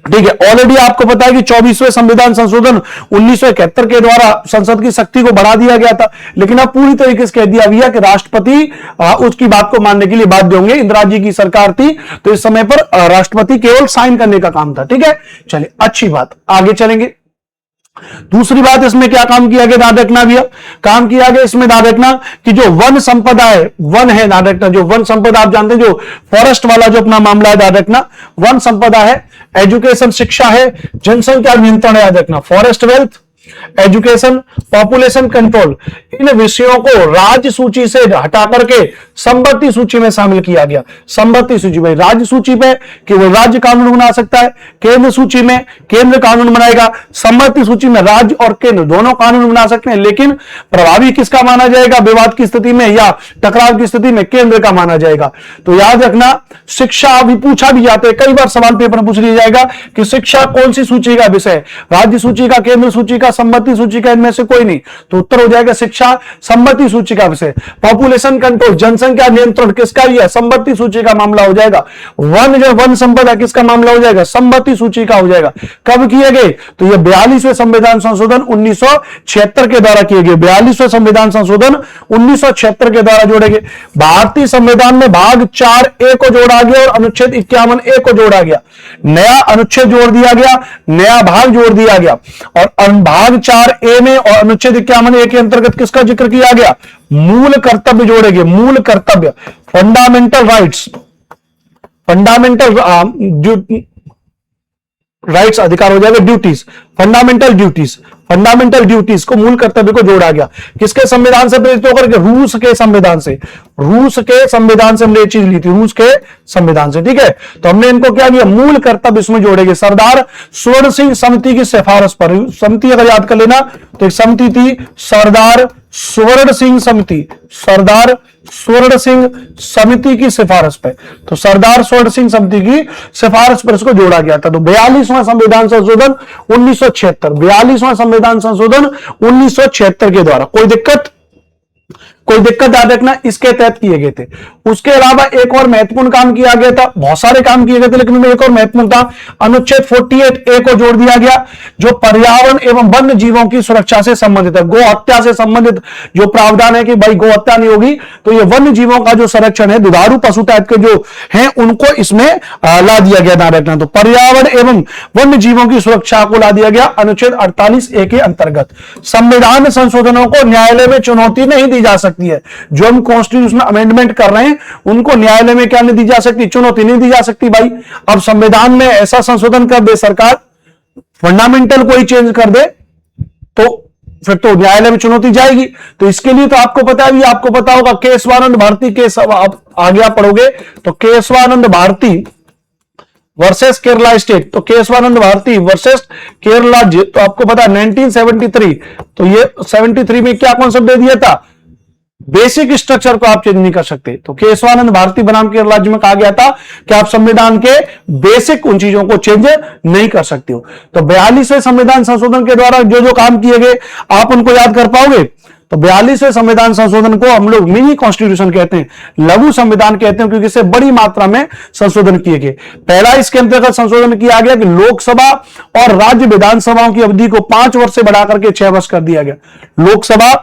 ठीक है, ऑलरेडी आपको पता है कि 24वें संविधान संशोधन 1971 के द्वारा संसद की शक्ति को बढ़ा दिया गया था। लेकिन अब पूरी तरीके से कह दिया गया कि राष्ट्रपति उसकी बात को मानने के लिए बाध्य होंगे। इंदिरा जी की सरकार थी तो इस समय पर राष्ट्रपति केवल साइन करने का काम था। ठीक है, चलिए अच्छी बात, आगे चलेंगे। दूसरी बात, इसमें क्या काम किया गया, ध्यान रखना भैया। काम किया गया इसमें, ध्यान रखना कि जो वन संपदा है, वन है, ध्यान रखना। जो वन संपदा आप जानते हैं, जो फॉरेस्ट वाला जो अपना मामला है, ध्यान रखना। वन संपदा है, एजुकेशन शिक्षा है, जनसंख्या नियंत्रण है, याद रखना। Forest wealth, education, population control, इन विषयों को राज्य सूची से हटा करके संपत्ति सूची में शामिल किया गया। संपत्ति सूची में, राज्य सूची पे केवल राज्य कानून बना सकता है, केंद्र सूची में केंद्र कानून बनाएगा, संपत्ति सूची में राज्य और केंद्र दोनों कानून बना सकते हैं, लेकिन प्रभावी किसका माना जाएगा विवाद की स्थिति में या टकराव की स्थिति में, केंद्र का माना जाएगा। तो याद रखना, शिक्षा अभी पूछा भी जाता है, कई बार सवाल पेपर में पूछ लिया जाएगा कि शिक्षा कौन सी सूची का विषय, राज्य सूची का, केंद्र सूची का, संपत्ति सूची का, इनमें से कोई नहीं। तो उत्तर हो जाएगा शिक्षा संपत्ति सूची का विषय। पॉपुलेशन कंट्रोल, जनसंख्या नियंत्रण किसका है, संपत्ति सूची का मामला हो जाएगा। वन संपदा किसका मामला हो जाएगा, संपत्ति सूची का हो जाएगा। कब किए गए, तो ये 42वें संविधान संशोधन 1976 के द्वारा किए गए। 42वें संविधान संशोधन 1976 के द्वारा जोड़े गए। भारतीय संविधान में भाग 4A को जोड़ा गया और अनुच्छेद 51A को जोड़ा गया। नया अनुच्छेद जोड़ दिया गया, नया भाग जोड़ दिया गया, और भाग 4A में और अनुच्छेद 51A के अंतर्गत किसका जिक्र किया गया, मूल कर्तव्य जोड़े गए। मूल कर्तव्य, फंडामेंटल राइट्स, फंडामेंटल राइट्स अधिकार हो जाएगा, duties, fundamental duties, fundamental duties को, मूल कर्तव्य को जोड़ा गया। किसके संविधान से प्रेरित होकर के, रूस के संविधान से। रूस के संविधान से हमने ये चीज ली थी, रूस के संविधान से, ठीक है। तो हमने इनको क्या किया, मूल कर्तव्य इसमें जोड़ेंगे। सरदार स्वर्ण सिंह समिति की सिफारिश पर, समिति अगर याद कर लेना तो एक समिति थी सरदार स्वर्ण सिंह समिति, सरदार स्वर्ण सिंह समिति की सिफारिश पे, तो सरदार स्वर्ण सिंह समिति की सिफारिश पर इसको जोड़ा गया था। तो 42वां संविधान संशोधन 1976, 42वां संविधान संशोधन 1976 के द्वारा। कोई दिक्कत याद रखना, इसके तहत किए गए थे। उसके अलावा एक और महत्वपूर्ण काम किया गया था, बहुत सारे काम किए गए थे, लेकिन उनमें एक और महत्वपूर्ण था, अनुच्छेद 48A को जोड़ दिया गया, जो पर्यावरण एवं वन्य जीवों की सुरक्षा से संबंधित है। गो हत्या से संबंधित जो प्रावधान है कि भाई गो हत्या नहीं होगी, तो ये वन्य जीवों का जो संरक्षण है, दुधारू पशु टाइप के जो हैं उनको इसमें ला दिया गया। ध्यान रखना, तो पर्यावरण एवं वन्य जीवों की सुरक्षा को ला दिया गया अनुच्छेद 48A के अंतर्गत। संविधान संशोधनों को न्यायालय में चुनौती नहीं दी जा सकती है। जो हम कॉन्स्टिट्यूशनल अमेंडमेंट कर रहे हैं उनको न्यायालय में क्या नहीं दी जा सकती, चुनौती नहीं दी जा सकती। भाई अब संविधान में ऐसा संशोधन कर दे सरकार, फंडामेंटल कोई चेंज कर दे, तो फिर तो न्यायालय में चुनौती जाएगी। तो इसके लिए तो आपको पता है, आपको पता होगा केशवानंद भारती केस, आप आगे आप पढ़ोगे तो केशवानंद भारती वर्सेस केरला स्टेट, तो केशवानंद भारती वर्सेस केरला, तो आपको पता 1973, तो ये 73 में क्या कॉन्सेप्ट दे दिया था, बेसिक स्ट्रक्चर को आप चेंज नहीं कर सकते। तो केशवानंद भारती बनाम केरल राज्य में कहा गया था कि आप संविधान के बेसिक उन चीजों को चेंज नहीं कर सकते हो। तो 42वें संविधान संशोधन के द्वारा जो जो काम किए गए आप उनको याद कर पाओगे। तो 42वें संविधान संशोधन को हम लोग मिनी कॉन्स्टिट्यूशन कहते हैं, लघु संविधान कहते हैं, क्योंकि इससे बड़ी मात्रा में संशोधन किए गए। पहला इसके अंतर्गत संशोधन किया गया कि लोकसभा और राज्य विधानसभाओं की अवधि को 5 वर्ष से बढ़ाकर के 6 वर्ष कर दिया गया। लोकसभा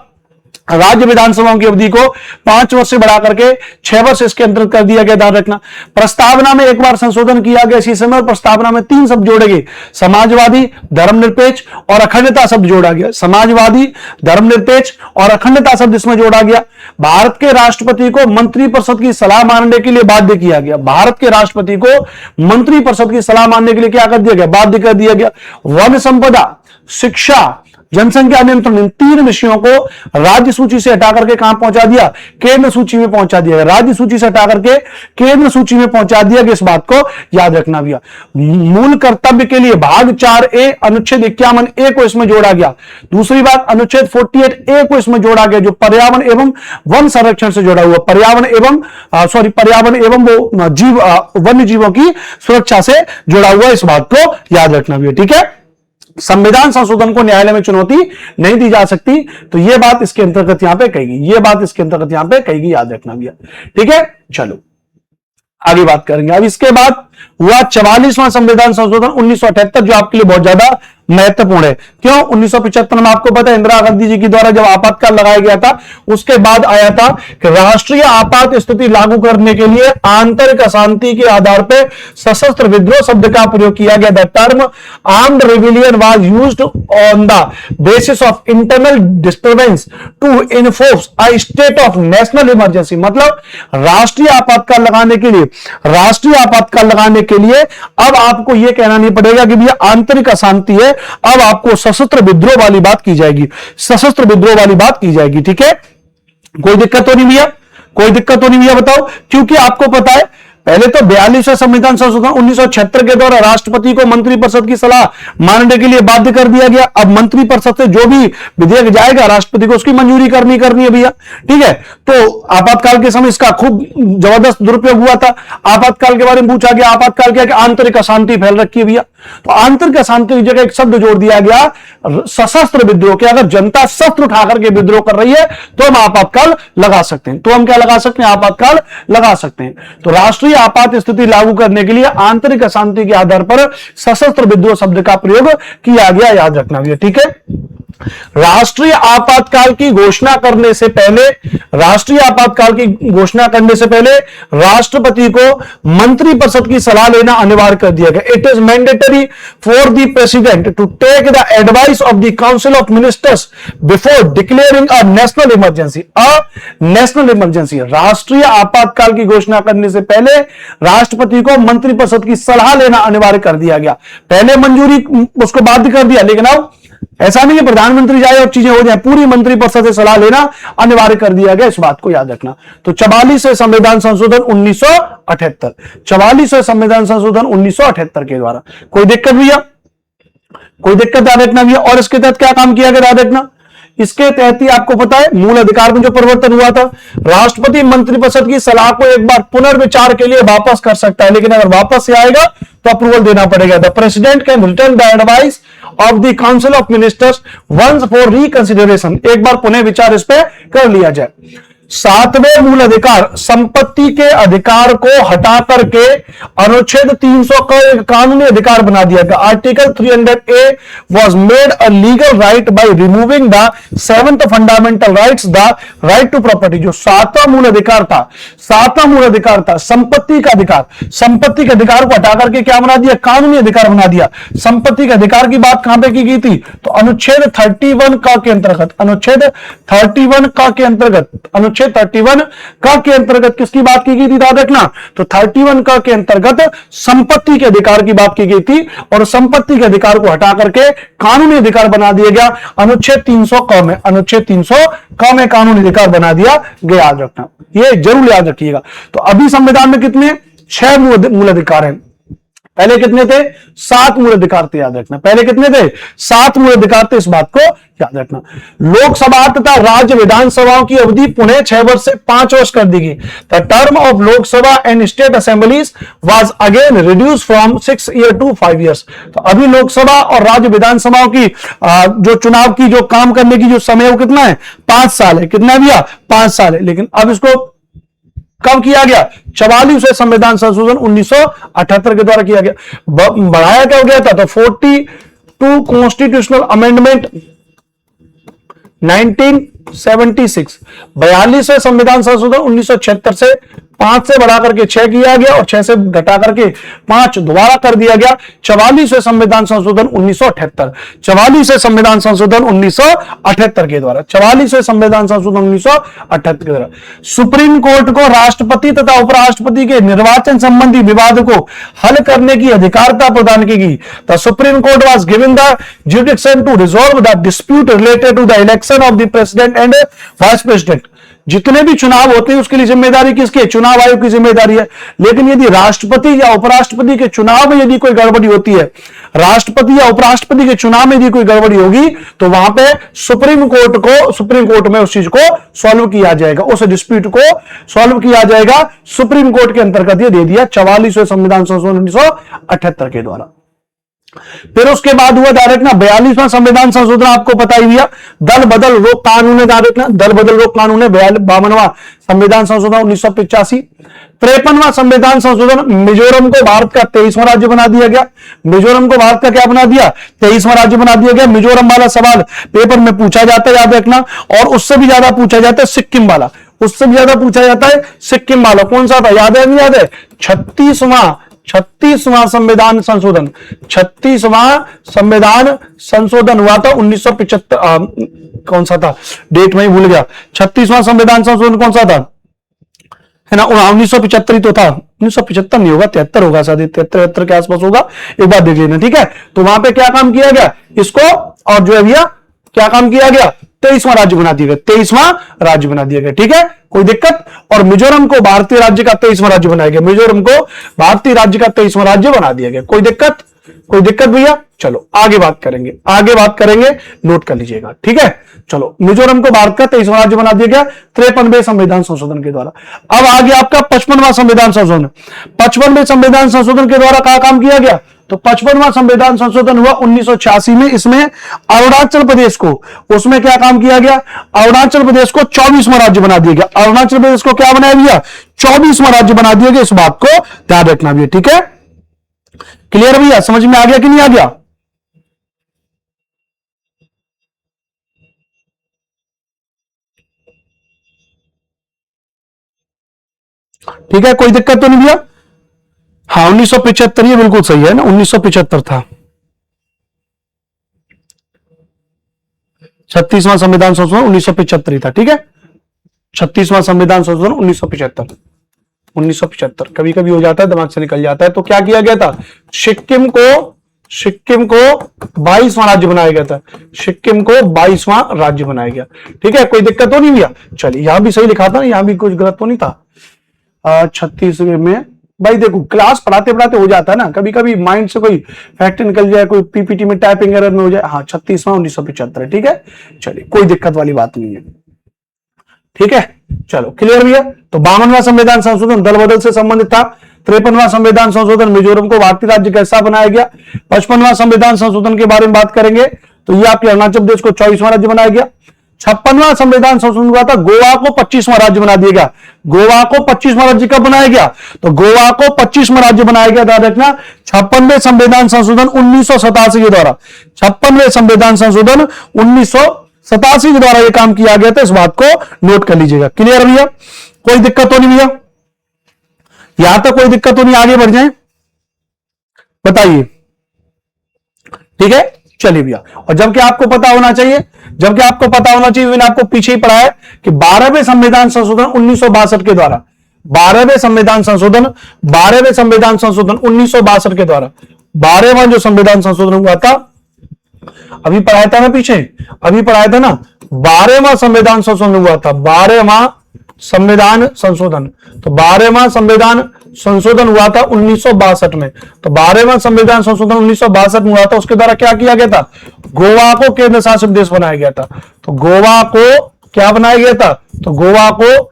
राज्य विधानसभाओं की अवधि को 5 वर्ष से बढ़ा करके 6 वर्ष इसके अंतर्गत कर दिया गया। ध्यान रखना, प्रस्तावना में एक बार संशोधन किया गया इसी समय, प्रस्तावना में 3 शब्द जोड़े गए, समाजवादी, धर्मनिरपेक्ष और अखंडता शब्द जोड़ा गया। समाजवादी, धर्मनिरपेक्ष और अखंडता शब्द इसमें जोड़ा गया। भारत के राष्ट्रपति को मंत्रिपरिषद की सलाह मानने के लिए बाध्य किया गया। भारत के राष्ट्रपति को मंत्रिपरिषद की सलाह मानने के लिए क्या कर दिया गया, बाध्य कर दिया गया। वन संपदा, शिक्षा, जनसंख्या नियंत्रण, इन 3 विषयों को राज्य सूची से हटा करके कहां पहुंचा दिया, केंद्र सूची में पहुंचा दिया। राज्य सूची से हटा करके केंद्र सूची में पहुंचा दिया गया, इस बात को याद रखना भैया। मूल कर्तव्य के लिए भाग 4A अनुच्छेद 51A को इसमें जोड़ा गया। दूसरी बात, अनुच्छेद 48A को इसमें जोड़ा गया, जो पर्यावरण एवं वन संरक्षण से जुड़ा हुआ, पर्यावरण एवं वो जीव, वन्य जीवों की सुरक्षा से जुड़ा हुआ, इस बात को याद रखना भैया, ठीक है। संविधान संशोधन को न्यायालय में चुनौती नहीं दी जा सकती, तो यह बात इसके अंतर्गत यहां पे कहेगी, यह बात इसके अंतर्गत यहां पे कहेगी, याद रखना भैया, ठीक है। चलो आगे बात करेंगे। अब इसके बाद हुआ 44वां संविधान संशोधन 1978, जो आपके लिए बहुत ज्यादा महत्वपूर्ण है। क्यों? 1975 में आपको पता है इंदिरा गांधी जी के द्वारा जब आपातकाल लगाया गया था, उसके बाद आया था कि राष्ट्रीय आपात स्थिति लागू करने के लिए आंतरिक अशांति के आधार पर सशस्त्र विद्रोह शब्द का प्रयोग किया गया। The term armed rebellion was used on the basis of internal disturbance to enforce a state of national emergency. मतलब राष्ट्रीय आपातकाल लगाने के लिए, राष्ट्रीय आपातकाल लगाने बनाने के लिए अब आपको यह कहना नहीं पड़ेगा कि भैया आंतरिक अशांति है, अब आपको सशस्त्र विद्रोह वाली बात की जाएगी, सशस्त्र विद्रोह वाली बात की जाएगी। ठीक है, कोई दिक्कत तो नहीं भैया, कोई दिक्कत तो नहीं भैया, बताओ। क्योंकि आपको पता है पहले तो 42वें संविधान संशोधन 1976 के द्वारा राष्ट्रपति को मंत्रिपरिषद की सलाह मानने के लिए बाध्य कर दिया गया। अब मंत्रिपरिषद से जो भी विधेयक जाएगा राष्ट्रपति को उसकी मंजूरी करनी है भैया। ठीक है, तो आपातकाल के समय इसका खूब जबरदस्त दुरुपयोग हुआ था। आपातकाल के बारे में पूछा गया, आपातकाल क्या कि आंतरिक अशांति फैल रखी है भैया, तो आंतरिक अशांति की जगह एक शब्द जोड़ दिया गया सशस्त्र विद्रोह के। अगर जनता शस्त्र उठा करके विद्रोह कर रही है तो हम आपातकाल लगा सकते हैं, तो हम क्या लगा सकते हैं, आपातकाल लगा सकते हैं। तो राष्ट्रीय आपात स्थिति लागू करने के लिए आंतरिक अशांति के आधार पर सशस्त्र विद्रोह शब्द का प्रयोग किया गया, याद रखना भैया। ठीक है, राष्ट्रीय आपातकाल की घोषणा करने से पहले, राष्ट्रीय आपातकाल की घोषणा करने से पहले राष्ट्रपति को मंत्रिपरिषद की सलाह लेना अनिवार्य कर दिया गया। It is mandatory for the president to take the advice of the council of ministers before declaring a national emergency. National emergency, राष्ट्रीय आपातकाल की घोषणा करने से पहले राष्ट्रपति को मंत्रिपरिषद की सलाह लेना अनिवार्य कर दिया गया। पहले मंजूरी उसको बाध्य कर दिया, लेकिन अब ऐसा नहीं है प्रधानमंत्री जाए और चीजें हो जाए, पूरी मंत्रिपरिषद से सलाह लेना अनिवार्य कर दिया गया, इस बात को याद रखना। तो 44वें संविधान संशोधन 1978, 44वें संविधान संशोधन 1978 के द्वारा। कोई दिक्कत भैया, कोई दिक्कत याद रखना भैया। और इसके तहत क्या काम किया गया याद रखना, इसके तहत ही आपको पता है मूल अधिकार में जो परिवर्तन हुआ था, राष्ट्रपति मंत्रिपरिषद की सलाह को एक बार पुनर्विचार के लिए वापस कर सकता है, लेकिन अगर वापस से आएगा तो अप्रूवल देना पड़ेगा। The president can return the advice of the council of ministers once for reconsideration, एक बार पुनः विचार इस पे कर लिया जाए। 7वें मूल अधिकार, संपत्ति के अधिकार को हटा करके अनुच्छेद 300 का एक कानूनी अधिकार बना दिया गया। Article 300A was made a legal right by removing the 7th fundamental rights, the right to property। जो 7वां मूल अधिकार था, 7वां मूल अधिकार था संपत्ति का अधिकार, संपत्ति के अधिकार को हटा करके क्या बना दिया, कानूनी अधिकार बना दिया। संपत्ति के अधिकार की बात कहां पे की गई थी, तो अनुच्छेद 31 का के अंतर्गत, अनुच्छेद 31 का के अंतर्गत, अनुच्छेद 31 का के अंतर्गत किसकी बात की गई थी याद रखना, तो 31 का के अंतर्गत संपत्ति के अधिकार की बात की गई थी, और संपत्ति के अधिकार को हटा करके कानूनी अधिकार बना दिया गया। अनुच्छेद 300 क में, अनुच्छेद 300 क में कानूनी अधिकार बना दिया गया, याद रखना, ये जरूर याद रखिएगा। तो अभी संविधान में कितने, 6 मूल अधिकार हैं। पहले कितने थे, 7 मूल अधिकार थे, याद रखना। पहले कितने थे, 7 मूल अधिकार थे, इस बात को याद रखना। लोकसभा तथा राज्य विधानसभाओं की अवधि पुनः 6 वर्ष से 5 वर्ष कर दी गई। The term of Lok Sabha and state assemblies was again reduce from 6 year to 5 years. तो अभी लोकसभा और राज्य विधानसभाओं की जो चुनाव की जो काम करने की जो समय वो कितना है, 5 साल है। कितना भैया, 5 साल है। लेकिन अब इसको कब किया गया, 44वें संविधान संशोधन 1978 के द्वारा किया गया। बढ़ाया क्या हो गया था, तो 42 कॉन्स्टिट्यूशनल अमेंडमेंट 1976, 42वें संविधान संशोधन 1976 से 5 से बढ़ा करके 6 किया गया, और 6 से घटा करके 5 दोबारा कर दिया गया। 44वें संविधान संशोधन 1978, 44वें संविधान संशोधन 1978 के द्वारा, 44वें संविधान संशोधन 1978 के द्वारा सुप्रीम कोर्ट को राष्ट्रपति तथा उपराष्ट्रपति के निर्वाचन संबंधी विवाद को हल करने की अधिकारता प्रदान की गई। The supreme court was given the jurisdiction to resolve the dispute related to the election of the president and vice president. जितने भी चुनाव होते हैं उसके लिए जिम्मेदारी किसकी है, चुनाव आयोग की जिम्मेदारी है। लेकिन यदि राष्ट्रपति या उपराष्ट्रपति के चुनाव में यदि कोई गड़बड़ी होती है, राष्ट्रपति या उपराष्ट्रपति के चुनाव में यदि कोई गड़बड़ी होगी, तो वहां पे सुप्रीम कोर्ट में उस चीज को सॉल्व किया जाएगा, उस डिस्प्यूट को सॉल्व किया जाएगा। सुप्रीम कोर्ट के अंतर्गत ये दे दिया 44वें संविधान संशोधन 1978 के द्वारा। फिर उसके बाद हुआ डायरेक्ट ना 42वां संविधान संशोधन, आपको पता ही दिया, दल बदल रोक कानून है, डायरेक्ट ना दल बदल रोक कानून है। 52वां संविधान संशोधन 1985। 53वां संविधान संशोधन, मिजोरम को भारत का 23वां राज्य बना दिया गया। मिजोरम को भारत का क्या बना दिया, 23वां राज्य बना दिया गया। मिजोरम वाला सवाल पेपर में पूछा जाता है, याद रखना। और उससे भी ज्यादा पूछा जाता है सिक्किम वाला, उससे भी ज्यादा पूछा जाता है सिक्किम वाला। कौन सा था, याद है नहीं याद है, 36वां संविधान संशोधन, 36वां संविधान संशोधन हुआ था 1975। कौन सा था, डेट में ही भूल गया। 36वां संविधान संशोधन कौन सा था, है ना। 1975 ही तो था, 1975 नहीं होगा, 73 होगा शायद, 73 के आसपास होगा, एक बार देख लेना, ठीक है। तो वहां पे क्या काम किया गया, इसको और जो है भैया क्या काम किया गया, 23वां राज्य बना दिया गया, 23वां राज्य बना दिया गया, ठीक है, कोई दिक्कत। और मिजोरम को भारतीय राज्य का 23वां राज्य बनाया गया, मिजोरम को भारतीय राज्य का 23वां राज्य बना दिया गया, कोई दिक्कत, कोई दिक्कत भैया। चलो आगे बात करेंगे, आगे बात करेंगे, नोट कर लीजिएगा, ठीक है। चलो, मिजोरम को भारत का 23वां राज्य बना दिया गया 53वें संविधान संशोधन के द्वारा। अब आगे आपका 55वां संविधान संशोधन, 55वें संविधान संशोधन के द्वारा क्या काम किया गया, तो 55वां संविधान संशोधन हुआ 1986 में। इसमें अरुणाचल प्रदेश को, उसमें क्या काम किया गया, अरुणाचल प्रदेश को 24वां राज्य बना दिया गया, अरुणाचल प्रदेश को क्या बनाया गया, 24वां राज्य बना दिया गया, इस बात को ध्यान रखना भैया, ठीक है। क्लियर भैया, समझ में आ गया कि नहीं आ गया। ठीक है, कोई दिक्कत तो नहीं भैया। हाँ 1975, ये बिल्कुल सही है ना, 1975 था 36वां संविधान संशोधन 1975 ही था, ठीक है। 36वां संविधान संशोधन 1975, 1975 कभी कभी हो जाता है, दिमाग से निकल जाता है। तो क्या किया गया था, सिक्किम को 22वां राज्य बनाया गया था, सिक्किम को 22वां राज्य बनाया गया, ठीक है, कोई दिक्कत तो नहीं भैया। चलिए यहां भी सही लिखा था ना, यहां भी कुछ गलत तो नहीं था। 36 में भाई देखो, क्लास पढ़ाते पढ़ाते हो जाता है ना, कभी कभी माइंड से कोई फैक्ट निकल जाए, कोई पीपीटी में टाइपिंग एरर में हो जाए। हाँ 36वां 1975, ठीक है। चलिए कोई दिक्कत वाली बात नहीं है, ठीक है। चलो क्लियर भैया। तो 52वां संविधान संशोधन दल बदल से संबंधित था। 53वां संविधान संशोधन मिजोरम को भारतीय राज्य कैसा बनाया गया। 55वां संविधान संशोधन के बारे में बात करेंगे, तो ये आपके अरुणाचल प्रदेश को 24वां राज्य बनाया गया। 56वां संविधान संशोधन हुआ था, गोवा को 25वां राज्य बना दिया गया। गोवा को 25वां राज्य कब बनाया गया, तो गोवा को 25वां राज्य बनाया गया, ध्यान रखना। 56वें संविधान संशोधन 1987 के द्वारा, 56वें संविधान संशोधन 1987 के द्वारा यह काम किया गया था, इस बात को नोट कर लीजिएगा। क्लियर भैया, कोई दिक्कत तो नहीं भैया, यहां तक कोई दिक्कत तो नहीं, आगे बढ़ जाए बताइए, ठीक है। चलिए भैया, और जबकि आपको पता होना चाहिए, जबकि आपको पता होना चाहिए, मैंने आपको पीछे ही पढ़ा है कि 12वें संविधान संशोधन 1962 के द्वारा, 12वें संविधान संशोधन 1962 के द्वारा, 12वां जो संविधान संशोधन हुआ था, अभी पढ़ाया था ना पीछे, अभी पढ़ाया था ना, 12वां संविधान संशोधन हुआ था, 12वां संविधान संशोधन। तो 12वां संविधान संशोधन हुआ था 1962 में। तो 12वां संविधान संशोधन 1962 में हुआ था, उसके द्वारा क्या किया गया था, गोवा को केंद्र शासित प्रदेश बनाया गया था। तो गोवा को क्या बनाया गया था, तो गोवा को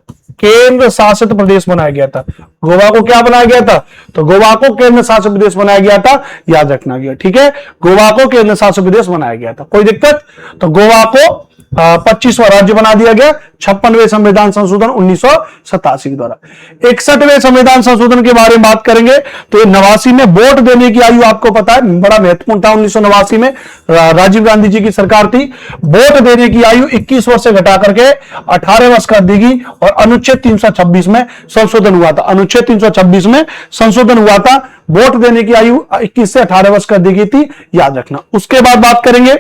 केंद्र शासित प्रदेश बनाया गया था। गोवा को क्या बनाया गया था, तो गोवा को केंद्र शासित प्रदेश बनाया गया था, याद रखना गया, ठीक है। गोवा को केंद्र शासित प्रदेश बनाया गया था, कोई दिक्कत। तो गोवा को 25वां राज्य बना दिया गया 56वें संविधान संशोधन 1987 के द्वारा। 61वें संविधान संशोधन के बारे में बात करेंगे, तो 89 में वोट देने की आयु आपको पता है बड़ा महत्वपूर्ण था। 1989 में राजीव गांधी जी की सरकार थी, वोट देने की आयु 21 वर्ष से घटा करके 18 वर्ष कर दी गई, और अनुच्छेद 326 में संशोधन हुआ था, अनुच्छेद 326 में संशोधन हुआ था, वोट देने की आयु 21 से 18 वर्ष कर दी गई थी, याद रखना। उसके बाद बात करेंगे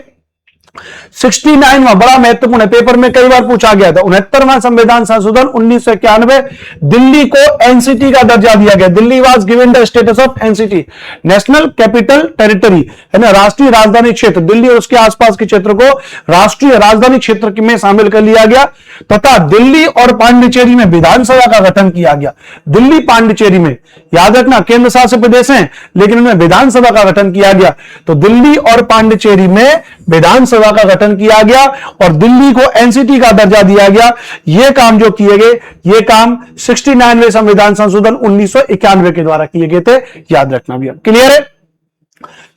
69वां, बड़ा महत्वपूर्ण है, पेपर में कई बार पूछा गया था। 69वां संविधान संशोधन 1991, दिल्ली को एनसीटी का दर्जा दिया गया। Delhi was given the status of NCT, national capital territory, है ना, राष्ट्रीय राजधानी क्षेत्र। दिल्ली और उसके आसपास के क्षेत्र को राष्ट्रीय राजधानी क्षेत्र में शामिल कर लिया गया, तथा दिल्ली और पांडिचेरी में विधानसभा का गठन किया गया। दिल्ली पांडिचेरी में, याद रखना, केंद्र शासित प्रदेश हैं, लेकिन उनमें विधानसभा का गठन किया गया। तो दिल्ली और पांडिचेरी में विधानसभा का गठन किया गया और दिल्ली को एनसीटी का दर्जा दिया गया। यह काम जो किए गए, ये काम 69वें संविधान संशोधन 1991 के द्वारा किए गए थे, याद रखना भैया। क्लियर है।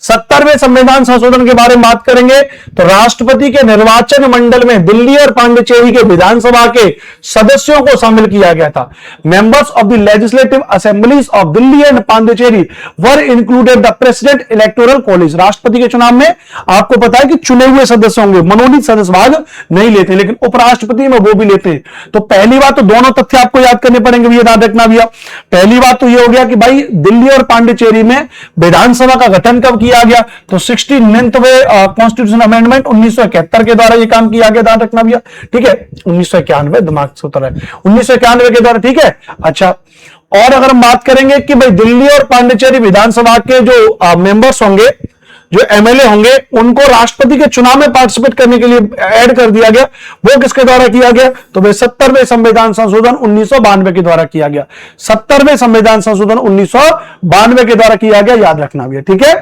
70वें संविधान संशोधन के बारे में बात करेंगे, तो राष्ट्रपति के निर्वाचन मंडल में दिल्ली और पांडिचेरी के विधानसभा के सदस्यों को शामिल किया गया था। Members of the legislative assemblies of Delhi and Pondicherry were included the president electoral college. राष्ट्रपति के चुनाव में आपको पता है कि चुने हुए सदस्य होंगे, मनोनीत सदस्य भाग नहीं लेते, लेकिन उपराष्ट्रपति में वो भी लेते हैं। तो पहली बात तो दोनों तथ्य आपको याद करने पड़ेंगे भैया, याद रखना भैया। पहली बात तो ये हो गया कि भाई दिल्ली और पांडिचेरी में विधानसभा का गठन कब किया गया? तो 69वें कॉन्स्टिट्यूशन अमेंडमेंट 1971 के द्वारा ये काम किया गया, ध्यान रखना भैया, ठीक है। 1991 दिमाग से उतर है, 1991 के द्वारा, ठीक है। अच्छा, और अगर हम बात करेंगे कि भाई दिल्ली और पांडिचेरी विधानसभा के जो मेंबर्स होंगे, जो एमएलए होंगे, उनको राष्ट्रपति के चुनाव में पार्टिसिपेट करने के लिए ऐड कर दिया गया, वो किसके द्वारा किया गया? तो भाई 70वें संविधान संशोधन 1992 के द्वारा किया गया। 70वें संविधान संशोधन 1992 के द्वारा किया गया, याद रखना भैया, ठीक है।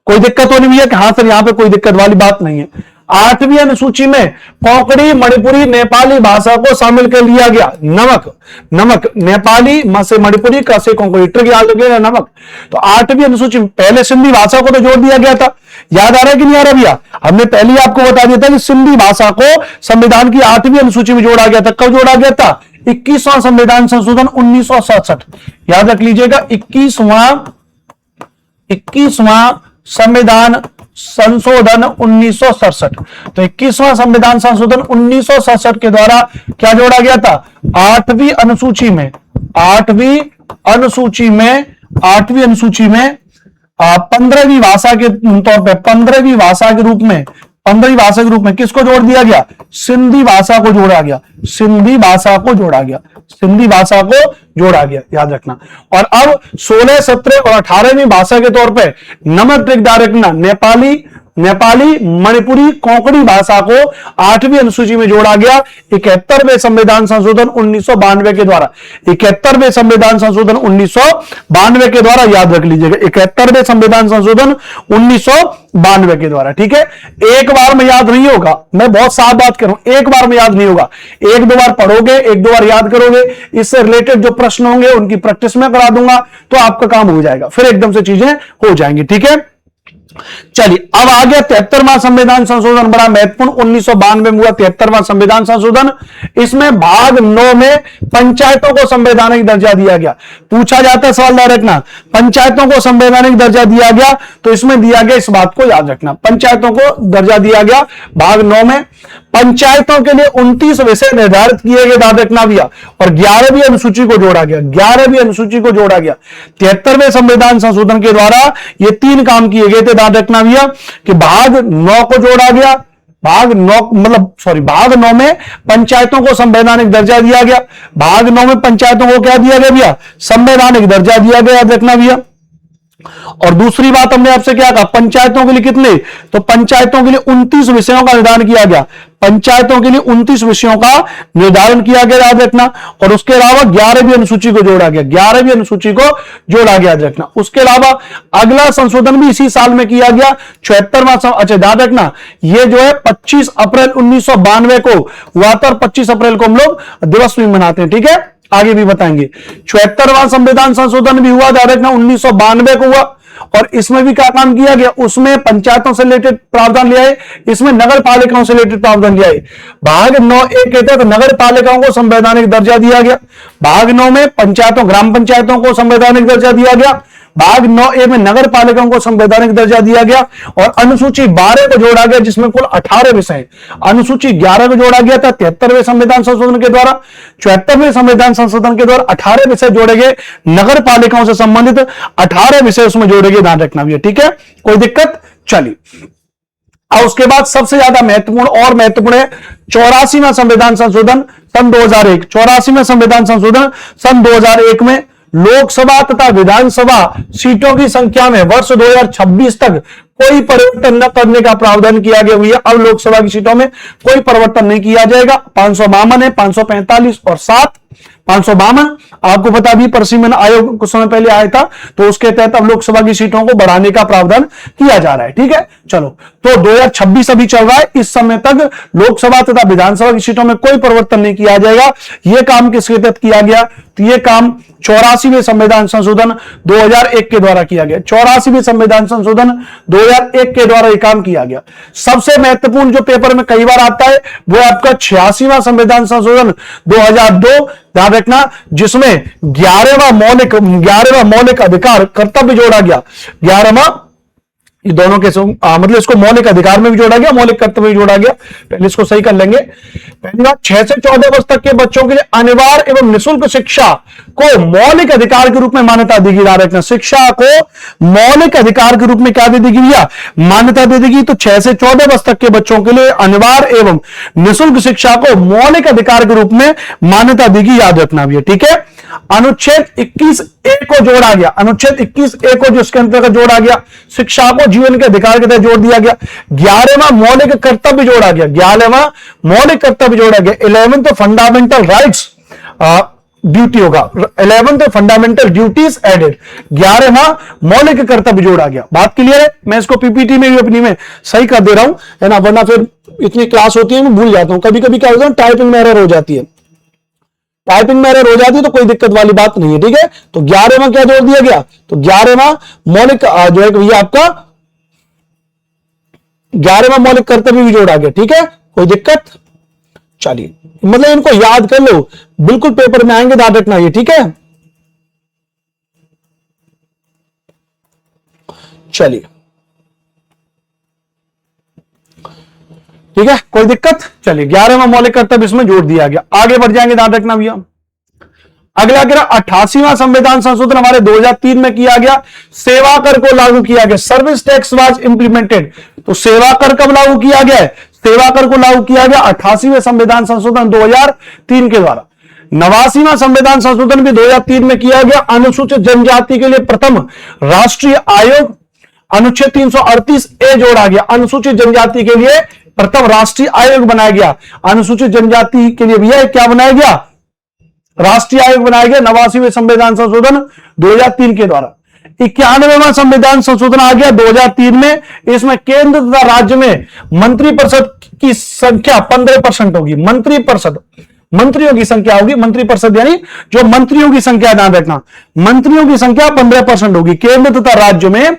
कोई दिक्कत तो नहीं भैया कि हाँ सर यहां पे कोई दिक्कत वाली बात नहीं है। 8वीं अनुसूची में कोंकणी, मणिपुरी, नेपाली भाषा को शामिल कर लिया गया। नमक नेपाली, म से मणिपुरी, क से कोंकणी, ट्रिक याद रखिएगा, नमक। तो 8वीं अनुसूची में पहले सिंधी भाषा को तो जोड़ दिया गया था, याद आ रहा है कि नहीं आ रहा भैया? हमने पहले ही आपको बता दिया था कि सिंधी भाषा को संविधान की 8वीं अनुसूची में जोड़ा गया था। कब जोड़ा गया था? 21वां संविधान संशोधन 1967, याद रख लीजिएगा, 21वां संविधान संशोधन 1967। तो 21वां संविधान संशोधन 1967 के द्वारा क्या जोड़ा गया था? 8वीं अनुसूची में 15वीं भाषा के तौर पे 15वीं भाषा के रूप में किसको जोड़ दिया गया? सिंधी भाषा को जोड़ा गया, सिंधी भाषा को जोड़ा गया, याद रखना। और अब 16, 17 और 18वीं भाषा के तौर पे नमक ट्रिक याद रखना, नेपाली, मणिपुरी, कोंकणी भाषा को 8वीं अनुसूची में जोड़ा गया 71वें संविधान संशोधन 1992 के द्वारा। 71वें संविधान संशोधन 1992 के द्वारा, याद रख लीजिएगा, 71वें संविधान संशोधन 1992 के द्वारा, ठीक है। एक बार में याद नहीं होगा, मैं बहुत साफ बात कर रहा हूं, एक बार में याद नहीं होगा, 1-2 बार पढ़ोगे, 1-2 बार याद करोगे, इससे रिलेटेड जो प्रश्न होंगे उनकी प्रैक्टिस में करा दूंगा, तो आपका काम हो जाएगा, फिर एकदम से चीजें हो जाएंगी, ठीक है। चलिए, अब आ गया 73वां संविधान संशोधन, बड़ा महत्वपूर्ण, 1992 में हुआ 73वां संविधान संशोधन। इसमें भाग 9 में पंचायतों को संवैधानिक दर्जा दिया गया। पूछा जाता है सवाल, याद रखना, पंचायतों को संवैधानिक दर्जा दिया गया, तो इसमें दिया गया, इस बात को याद रखना, पंचायतों को दर्जा दिया गया भाग 9 में। पंचायतों के लिए 29 विषय निर्धारित किए गए, याद रखना भैया, और 11वीं अनुसूची को जोड़ा गया, 11वीं अनुसूची को जोड़ा गया। 73वें संविधान संशोधन के द्वारा ये 3 काम किए गए थे, याद रखना भैया, कि भाग 9 को जोड़ा गया, भाग 9 में पंचायतों को संवैधानिक दर्जा दिया गया। भाग 9 में पंचायतों को क्या दिया गया भैया? संवैधानिक दर्जा दिया गया, याद रखना भैया। और दूसरी बात हमने आपसे क्या कहा, पंचायतों के लिए कितने? तो पंचायतों के लिए 29 विषयों का निर्धारण किया गया, पंचायतों के लिए 29 विषयों का निर्धारण किया गया, याद रखना। और उसके अलावा 11वीं अनुसूची को जोड़ा गया, 11वीं अनुसूची को जोड़ा गया, याद रखना। उसके अलावा अगला संशोधन भी इसी साल में किया गया, 74वां। अच्छा, याद रखना, ये जो है 25 अप्रैल 1992 को हुआ था, और 25 अप्रैल को हम लोग दिवस भी मनाते हैं, ठीक है, आगे भी बताएंगे। 74वां संविधान संशोधन भी हुआ, याद रखना, 1992 को हुआ, और इसमें भी क्या काम किया गया? उसमें पंचायतों से रिलेटेड प्रावधान ले आए, इसमें नगर पालिकाओं से रिलेटेड प्रावधान ले आए। भाग 9(1) कहते हैं तो नगर पालिकाओं को संवैधानिक दर्जा दिया गया। भाग 9 में पंचायतों, ग्राम पंचायतों को संवैधानिक दर्जा दिया गया। भाग 9(a) में नगर पालिकाओं को संवैधानिक दर्जा दिया गया। और अनुसूची 12 को जोड़ा गया, जिसमें कुल 18 विषय। अनुसूची 11 को जोड़ा गया था 73वें संविधान संशोधन के द्वारा। 74वें संविधान संशोधन के द्वारा 18 विषय जोड़े गए, नगर पालिकाओं से संबंधित 18 विषय उसमें जोड़े गए, ध्यान रखना भी, ठीक है, कोई दिक्कत? चलिए, और उसके बाद सबसे ज्यादा महत्वपूर्ण है 84वां संविधान संशोधन सन 2001। 84वां संविधान संशोधन सन 2001 में लोकसभा तथा विधानसभा सीटों की संख्या में वर्ष 2026 तक कोई परिवर्तन न करने का प्रावधान किया गया हुआ है। अब लोकसभा की सीटों में कोई परिवर्तन नहीं किया जाएगा। 552 है, 545 और 7। 552 आपको पता भी परिसीमन आयोग कुछ समय पहले आया था, तो उसके तहत अब लोकसभा की सीटों को बढ़ाने का प्रावधान किया जा रहा है, ठीक है। चलो, तो 2026 अभी चल रहा है, इस समय तक लोकसभा तथा विधानसभा की सीटों में कोई परिवर्तन नहीं किया जाएगा। यह काम किसके तहत किया गया? तो यह काम 84वें संविधान संशोधन 2001 के द्वारा किया गया। 84वें संविधान संशोधन 2001 के द्वारा यह काम किया गया। सबसे महत्वपूर्ण जो पेपर में कई बार आता है वो आपका 86वां संविधान संशोधन 2002, ध्यान रखना, जिसमें 11वां मौलिक अधिकार कर्तव्य जोड़ा गया। ये दोनों के मतलब इसको मौलिक अधिकार में भी जोड़ा गया, मौलिक कर्तव्य में भी जोड़ा गया। पहले इसको सही कर लेंगे। पहली बात, 6 से 14 वर्ष तक के बच्चों के लिए अनिवार्य एवं निःशुल्क शिक्षा को मौलिक अधिकार के रूप में मान्यता देगी। याद रखना, शिक्षा को मौलिक अधिकार के रूप में क्या दे देगी भैया, मान्यता दे देगी। तो 6 से 14 वर्ष तक के बच्चों के लिए अनिवार्य एवं निःशुल्क शिक्षा को मौलिक अधिकार के रूप में मान्यता देगी। याद रखना भैया, ठीक है। अनुच्छेद 21A को जोड़ा गया, अनुच्छेद 21A को जो इसके अंतर्गत जोड़ा गया, शिक्षा को जीवन के अधिकार के तहत जोड़ दिया गया। 11वां मौलिक कर्तव्य जोड़ा गया, 11वां मौलिक कर्तव्य जोड़ा गया। 11th फंडामेंटल राइट्स ड्यूटी होगा, 11th फंडामेंटल ड्यूटीज एडेड, 11वां मौलिक कर्तव्य जोड़ा गया। बात क्लियर है। मैं इसको पीपीटी में भी अपनी में सही कर दे रहा हूं, है ना, वरना फिर इतनी क्लास होती है मैं भूल जाता हूं। कभी कभी क्या होता है, टाइपिंग में एरर हो जाती है, टाइपिंग में एरर हो जाती है तो कोई दिक्कत वाली बात नहीं है, ठीक है। तो 11वां क्या जोड़ दिया गया, तो 11वां मौलिक जो है भैया आपका 11वां मौलिक कर्तव्य भी जोड़ा गया, ठीक है, कोई दिक्कत। चलिए, मतलब इनको याद कर लो, बिल्कुल पेपर में आएंगे, याद रखना ये, ठीक है। चलिए, ठीक है, कोई दिक्कत। चलिए, 11वां मौलिक कर्तव्य इसमें जोड़ दिया गया। आगे बढ़ जाएंगे, ध्यान रखना भैया। अगला कह रहा 88वां संविधान संशोधन हमारे 2003 में किया गया, सेवा कर को लागू किया गया। Service tax was implemented. तो सेवा कर कब लागू किया गया है, सेवा कर को लागू किया गया 88वें संविधान संशोधन 2003 के द्वारा। 89वां संविधान संशोधन भी 2003 में किया गया, अनुसूचित जनजाति के लिए प्रथम राष्ट्रीय आयोग, अनुच्छेद 338A जोड़ा गया। अनुसूचित जनजाति के लिए प्रथम राष्ट्रीय आयोग बनाया गया। अनुसूचित जनजाति के लिए भैया क्या बनाया गया, राष्ट्रीय आयोग बनाया गया 89वें संविधान संशोधन 2003 के द्वारा। 91वां संविधान संशोधन आ गया 2003 में। इसमें केंद्र तथा राज्य में मंत्रिपरिषद की संख्या 15% होगी। मंत्रिपरिषद, मंत्रियों की संख्या होगी, मंत्रिपरिषद यानी जो मंत्रियों की संख्या, ध्यान रखना, मंत्रियों की संख्या 15% होगी। केंद्र तथा राज्य में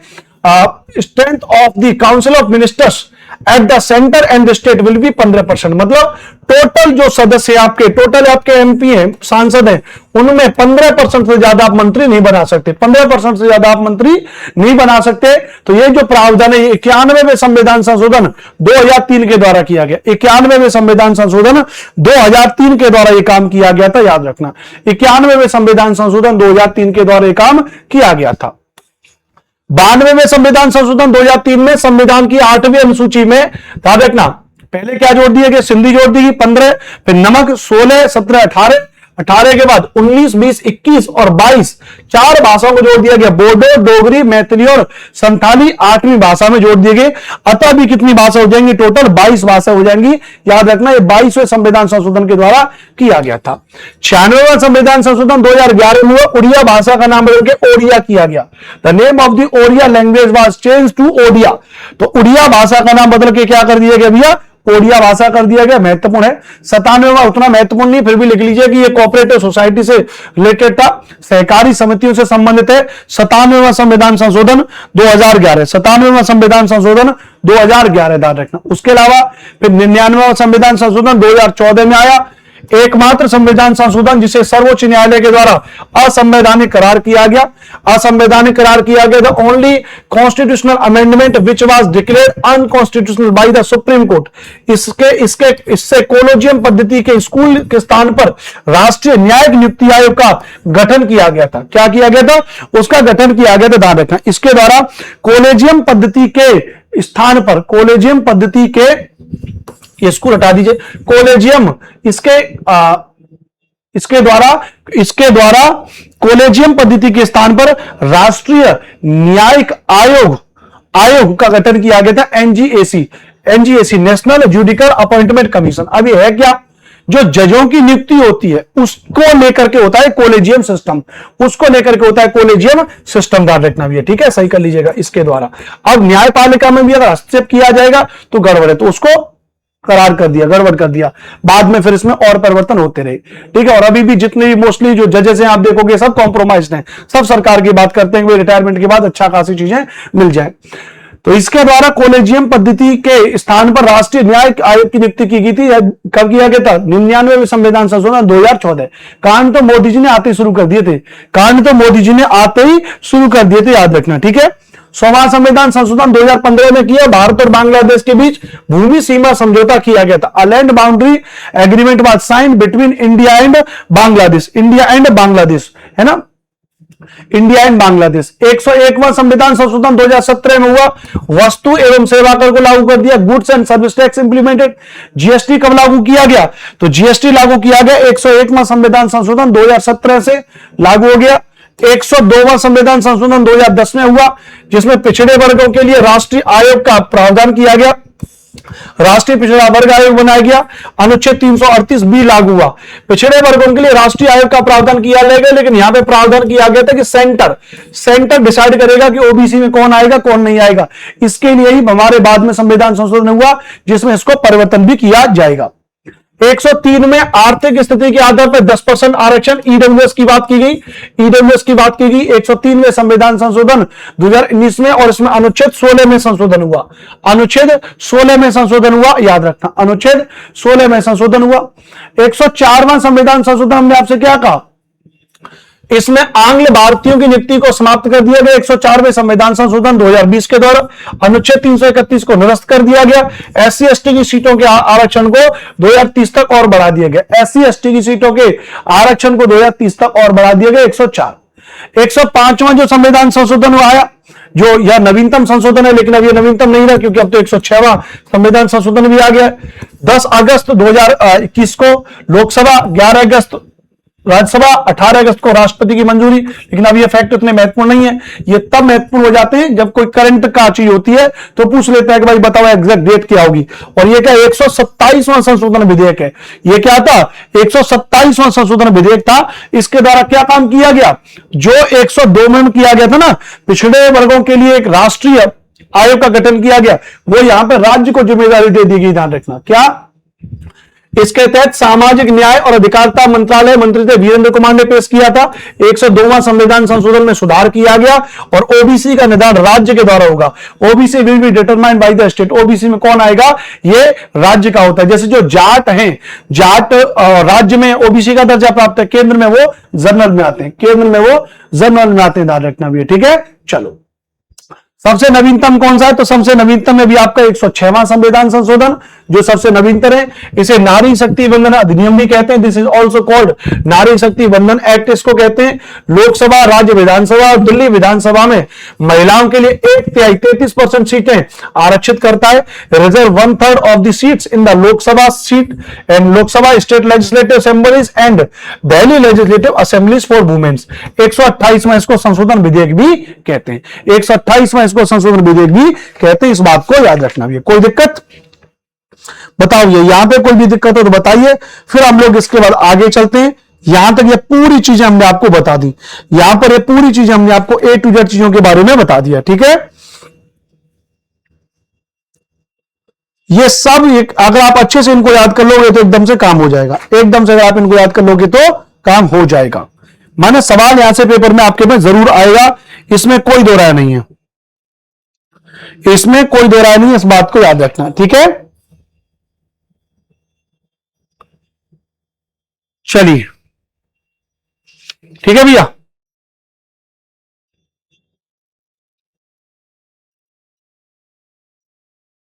strength of the council of ministers at the centre and the state will be 15%। मतलब टोटल जो सदस्य आपके, टोटल आपके एमपी हैं, सांसद हैं, उनमें 15% से ज्यादा आप मंत्री नहीं बना सकते, 15% से ज्यादा आप मंत्री नहीं बना सकते। तो ये जो प्रावधान है 91वें संविधान संशोधन 2003 के द्वारा किया गया। 91वें संविधान संशोधन 2003 के द्वारा यह काम किया गया था, याद रखना। 91वें संविधान संशोधन 2003 के द्वारा यह काम किया गया था। 92वें संविधान संशोधन 2003 में संविधान की 8वीं अनुसूची में, ध्यान रखना, पहले क्या जोड़ दिया गया, सिंधी जोड़ दी गई 15, फिर नमक 16, 17, 18, 18 के बाद 19, 20, 21 और 22 4 भाषाओं को जोड़ दिया गया। बोडो, डोगरी, मैथिली और संथाली 8वीं भाषा में जोड़ दिए गए। अतः भी कितनी भाषा हो जाएंगी, टोटल 22 भाषा हो जाएंगी। याद रखना, ये 22वें संविधान संशोधन के द्वारा किया गया था। 96वां संविधान संशोधन 2011 में हुआ, उड़िया भाषा का नाम बदल के ओडिया किया गया। The name of the Odia language was change to Odia. तो उड़िया भाषा का नाम बदल के क्या कर दिया गया भैया, ओडिया भाषा कर दिया गया। महत्वपूर्ण है। 97वां उतना महत्वपूर्ण नहीं, फिर भी लिख लीजिए कि ये कोऑपरेटिव सोसाइटी से रिलेटेड था, सहकारी समितियों से संबंधित है। 97वां संविधान संशोधन 2011, 97वां संविधान संशोधन 2011 याद रखना। उसके अलावा फिर 99वां संविधान संशोधन 2014 में आया। एकमात्र संविधान संशोधन जिसे सर्वोच्च न्यायालय के द्वारा असंवैधानिक करार किया गया, असंवैधानिक करार किया गया। The only constitutional amendment which was declared unconstitutional by the supreme court. इससे कोलोजियम पद्धति के स्कूल के स्थान पर राष्ट्रीय न्यायिक नियुक्ति आयोग का गठन किया गया था। क्या किया गया था, उसका गठन किया गया था, ध्यान रखना। इसके द्वारा कोलेजियम पद्धति के स्थान पर, कोलेजियम पद्धति के, ये स्कूल हटा दीजिए, कोलेजियम, इसके द्वारा कोलेजियम पद्धति के स्थान पर राष्ट्रीय न्यायिक आयोग का गठन किया गया था। एनजीएसी, नेशनल जुडिकल अपॉइंटमेंट कमीशन। अब यह है क्या, जो जजों की नियुक्ति होती है उसको लेकर के होता है कोलेजियम सिस्टम, उसको लेकर के होता है कोलेजियम सिस्टम, ध्यान रखना भी है, ठीक है, सही कर लीजिएगा इसके द्वारा। अब न्यायपालिका में भी अगर हस्तक्षेप किया जाएगा तो गड़बड़ है, तो उसको करार कर दिया, गड़बड़ कर दिया। बाद में फिर इसमें और परिवर्तन होते रहे, ठीक है। और अभी भी जितने भी मोस्टली जो जजेस हैं आप देखोगे सब कॉम्प्रोमाइज्ड हैं, सब सरकार की बात करते हैं कि रिटायरमेंट के बाद अच्छा खासी चीजें मिल जाए। तो इसके द्वारा कोलेजियम पद्धति के स्थान पर राष्ट्रीय न्यायिक आयोग की नियुक्ति की गई थी। कब किया गया था, 99वें संविधान संशोधन 2014। कांड तो मोदी जी ने आते ही शुरू कर दिए थे, कांड तो मोदी जी ने आते ही शुरू कर दिए थे, याद रखना, ठीक है। 100वां संविधान संशोधन 2015 में किया। भारत और बांग्लादेश के बीच भूमि सीमा समझौता किया गया था। A land boundary agreement was signed between India and Bangladesh, India and Bangladesh, है ना, इंडिया एंड बांग्लादेश। 101वां संविधान संशोधन 2017 में हुआ। वस्तु एवं सेवा कर को लागू कर दिया। Goods and service tax implemented. GST कब लागू किया गया? तो जीएसटी लागू किया गया 101वां संविधान संशोधन 2017 से लागू हो गया। 102वां संविधान संशोधन 2010 में हुआ, जिसमें पिछड़े वर्गों के लिए राष्ट्रीय आयोग का प्रावधान किया गया, राष्ट्रीय पिछड़ा वर्ग आयोग बनाया गया। अनुच्छेद 338 बी लागू हुआ। पिछड़े वर्गों के लिए राष्ट्रीय आयोग का प्रावधान किया गया, लेकिन यहां पे प्रावधान किया गया था कि सेंटर डिसाइड करेगा कि ओबीसी में कौन आएगा कौन नहीं आएगा। इसके लिए ही हमारे बाद में संविधान संशोधन हुआ, जिसमें इसको परिवर्तन भी किया जाएगा। 103 में आर्थिक स्थिति के आधार पर 10% आरक्षण, ईडब्ल्यूएस की बात की गई, ईडब्ल्यूएस की बात की गई 103 में संविधान संशोधन 2019 में, और इसमें अनुच्छेद 16 में संशोधन हुआ। अनुच्छेद 16 में संशोधन हुआ, याद रखना, अनुच्छेद 16 में संशोधन हुआ। 104वां संविधान संशोधन हमने आपसे क्या कहा? इसमें आंग्ल भारतीयों की नियुक्ति को समाप्त कर दिया गया। 104वें संविधान संशोधन 2020 के द्वारा अनुच्छेद 331 को निरस्त कर दिया गया। एससी एसटी की सीटों के आरक्षण को 2030 तक और बढ़ा दिया गया। एससी एसटी की सीटों के आरक्षण को 2030 तक और बढ़ा दिया गया। 104 105वां जो संविधान संशोधन आया, जो यह नवीनतम संशोधन है, लेकिन अब यह नवीनतम नहीं रहा, क्योंकि अब तो 106वां संविधान संशोधन भी आ गया। 10 अगस्त 2021 को लोकसभा, 11 अगस्त राज्यसभा, 18 अगस्त को राष्ट्रपति की मंजूरी। लेकिन अब ये फैक्ट इतने महत्वपूर्ण नहीं है, ये तब महत्वपूर्ण हो जाते हैं जब कोई करंट का चीज होती है तो पूछ लेता है कि भाई बताओ एग्जैक्ट डेट क्या होगी। और ये क्या 127वां संशोधन विधेयक है। ये क्या था? 127वां संशोधन विधेयक था। इसके द्वारा क्या काम किया गया? जो 102 में किया गया था ना, पिछड़े वर्गों के लिए एक राष्ट्रीय आयोग का गठन किया गया, वो यहां पर राज्य को जिम्मेदारी दे दी गई। ध्यान रखना, क्या? इसके तहत सामाजिक न्याय और अधिकारिता मंत्रालय मंत्री थे वीरेंद्र कुमार ने पेश किया था। 102वां संविधान संशोधन में सुधार किया गया और ओबीसी का निर्धारण राज्य के द्वारा होगा। OBC will be determined by the state. OBC में कौन आएगा? ये राज्य का होता है। जैसे जो जाट हैं, जाट राज्य में ओबीसी का दर्जा प्राप्त है, केंद्र में वो जनरल में आते हैं, केंद्र में वो जनरल में आते हैं। ध्यान रखना भी है, ठीक है। चलो, सबसे नवीनतम कौन सा है? तो सबसे नवीनतम में भी आपका 106वां संविधान संशोधन जो सबसे नवीनतम है। इसे नारी शक्ति वंदन अधिनियम भी कहते हैं। दिस इज ऑल्सो कॉल्ड नारी शक्ति वंदन एक्ट इसको कहते हैं। लोकसभा, राज्य विधानसभा और दिल्ली विधानसभा में महिलाओं के लिए 1/3 33% सीटें आरक्षित करता है। Reserve 1/3 of the seats in the Lok Sabha seat and Lok Sabha state legislative assemblies and Delhi legislative assemblies for womens. 128वां इसको संशोधन विधेयक भी कहते हैं। 128वां इसको संशोधन विधेयक भी कहते हैं। इस बात को याद रखना भी। कोई दिक्कत बताओ, ये यहां पे कोई भी दिक्कत हो तो बताइए, फिर हम लोग इसके बाद आगे चलते हैं। यहां तक ये पूरी चीजें हमने आपको बता दी। यहां पर ये पूरी चीजें हमने आपको A to Z चीजों के बारे में बता दिया, ठीक है। ये सब अगर आप अच्छे से इनको याद कर लोगे तो एकदम से काम हो जाएगा। एकदम से अगर आप इनको याद कर लोगे तो काम हो जाएगा। माने सवाल यहां से पेपर में आपके में जरूर आएगा, इसमें कोई दो राय नहीं है, इसमें कोई दो राय नहीं है। इस बात को याद रखना, ठीक है। चलिए, ठीक है भैया।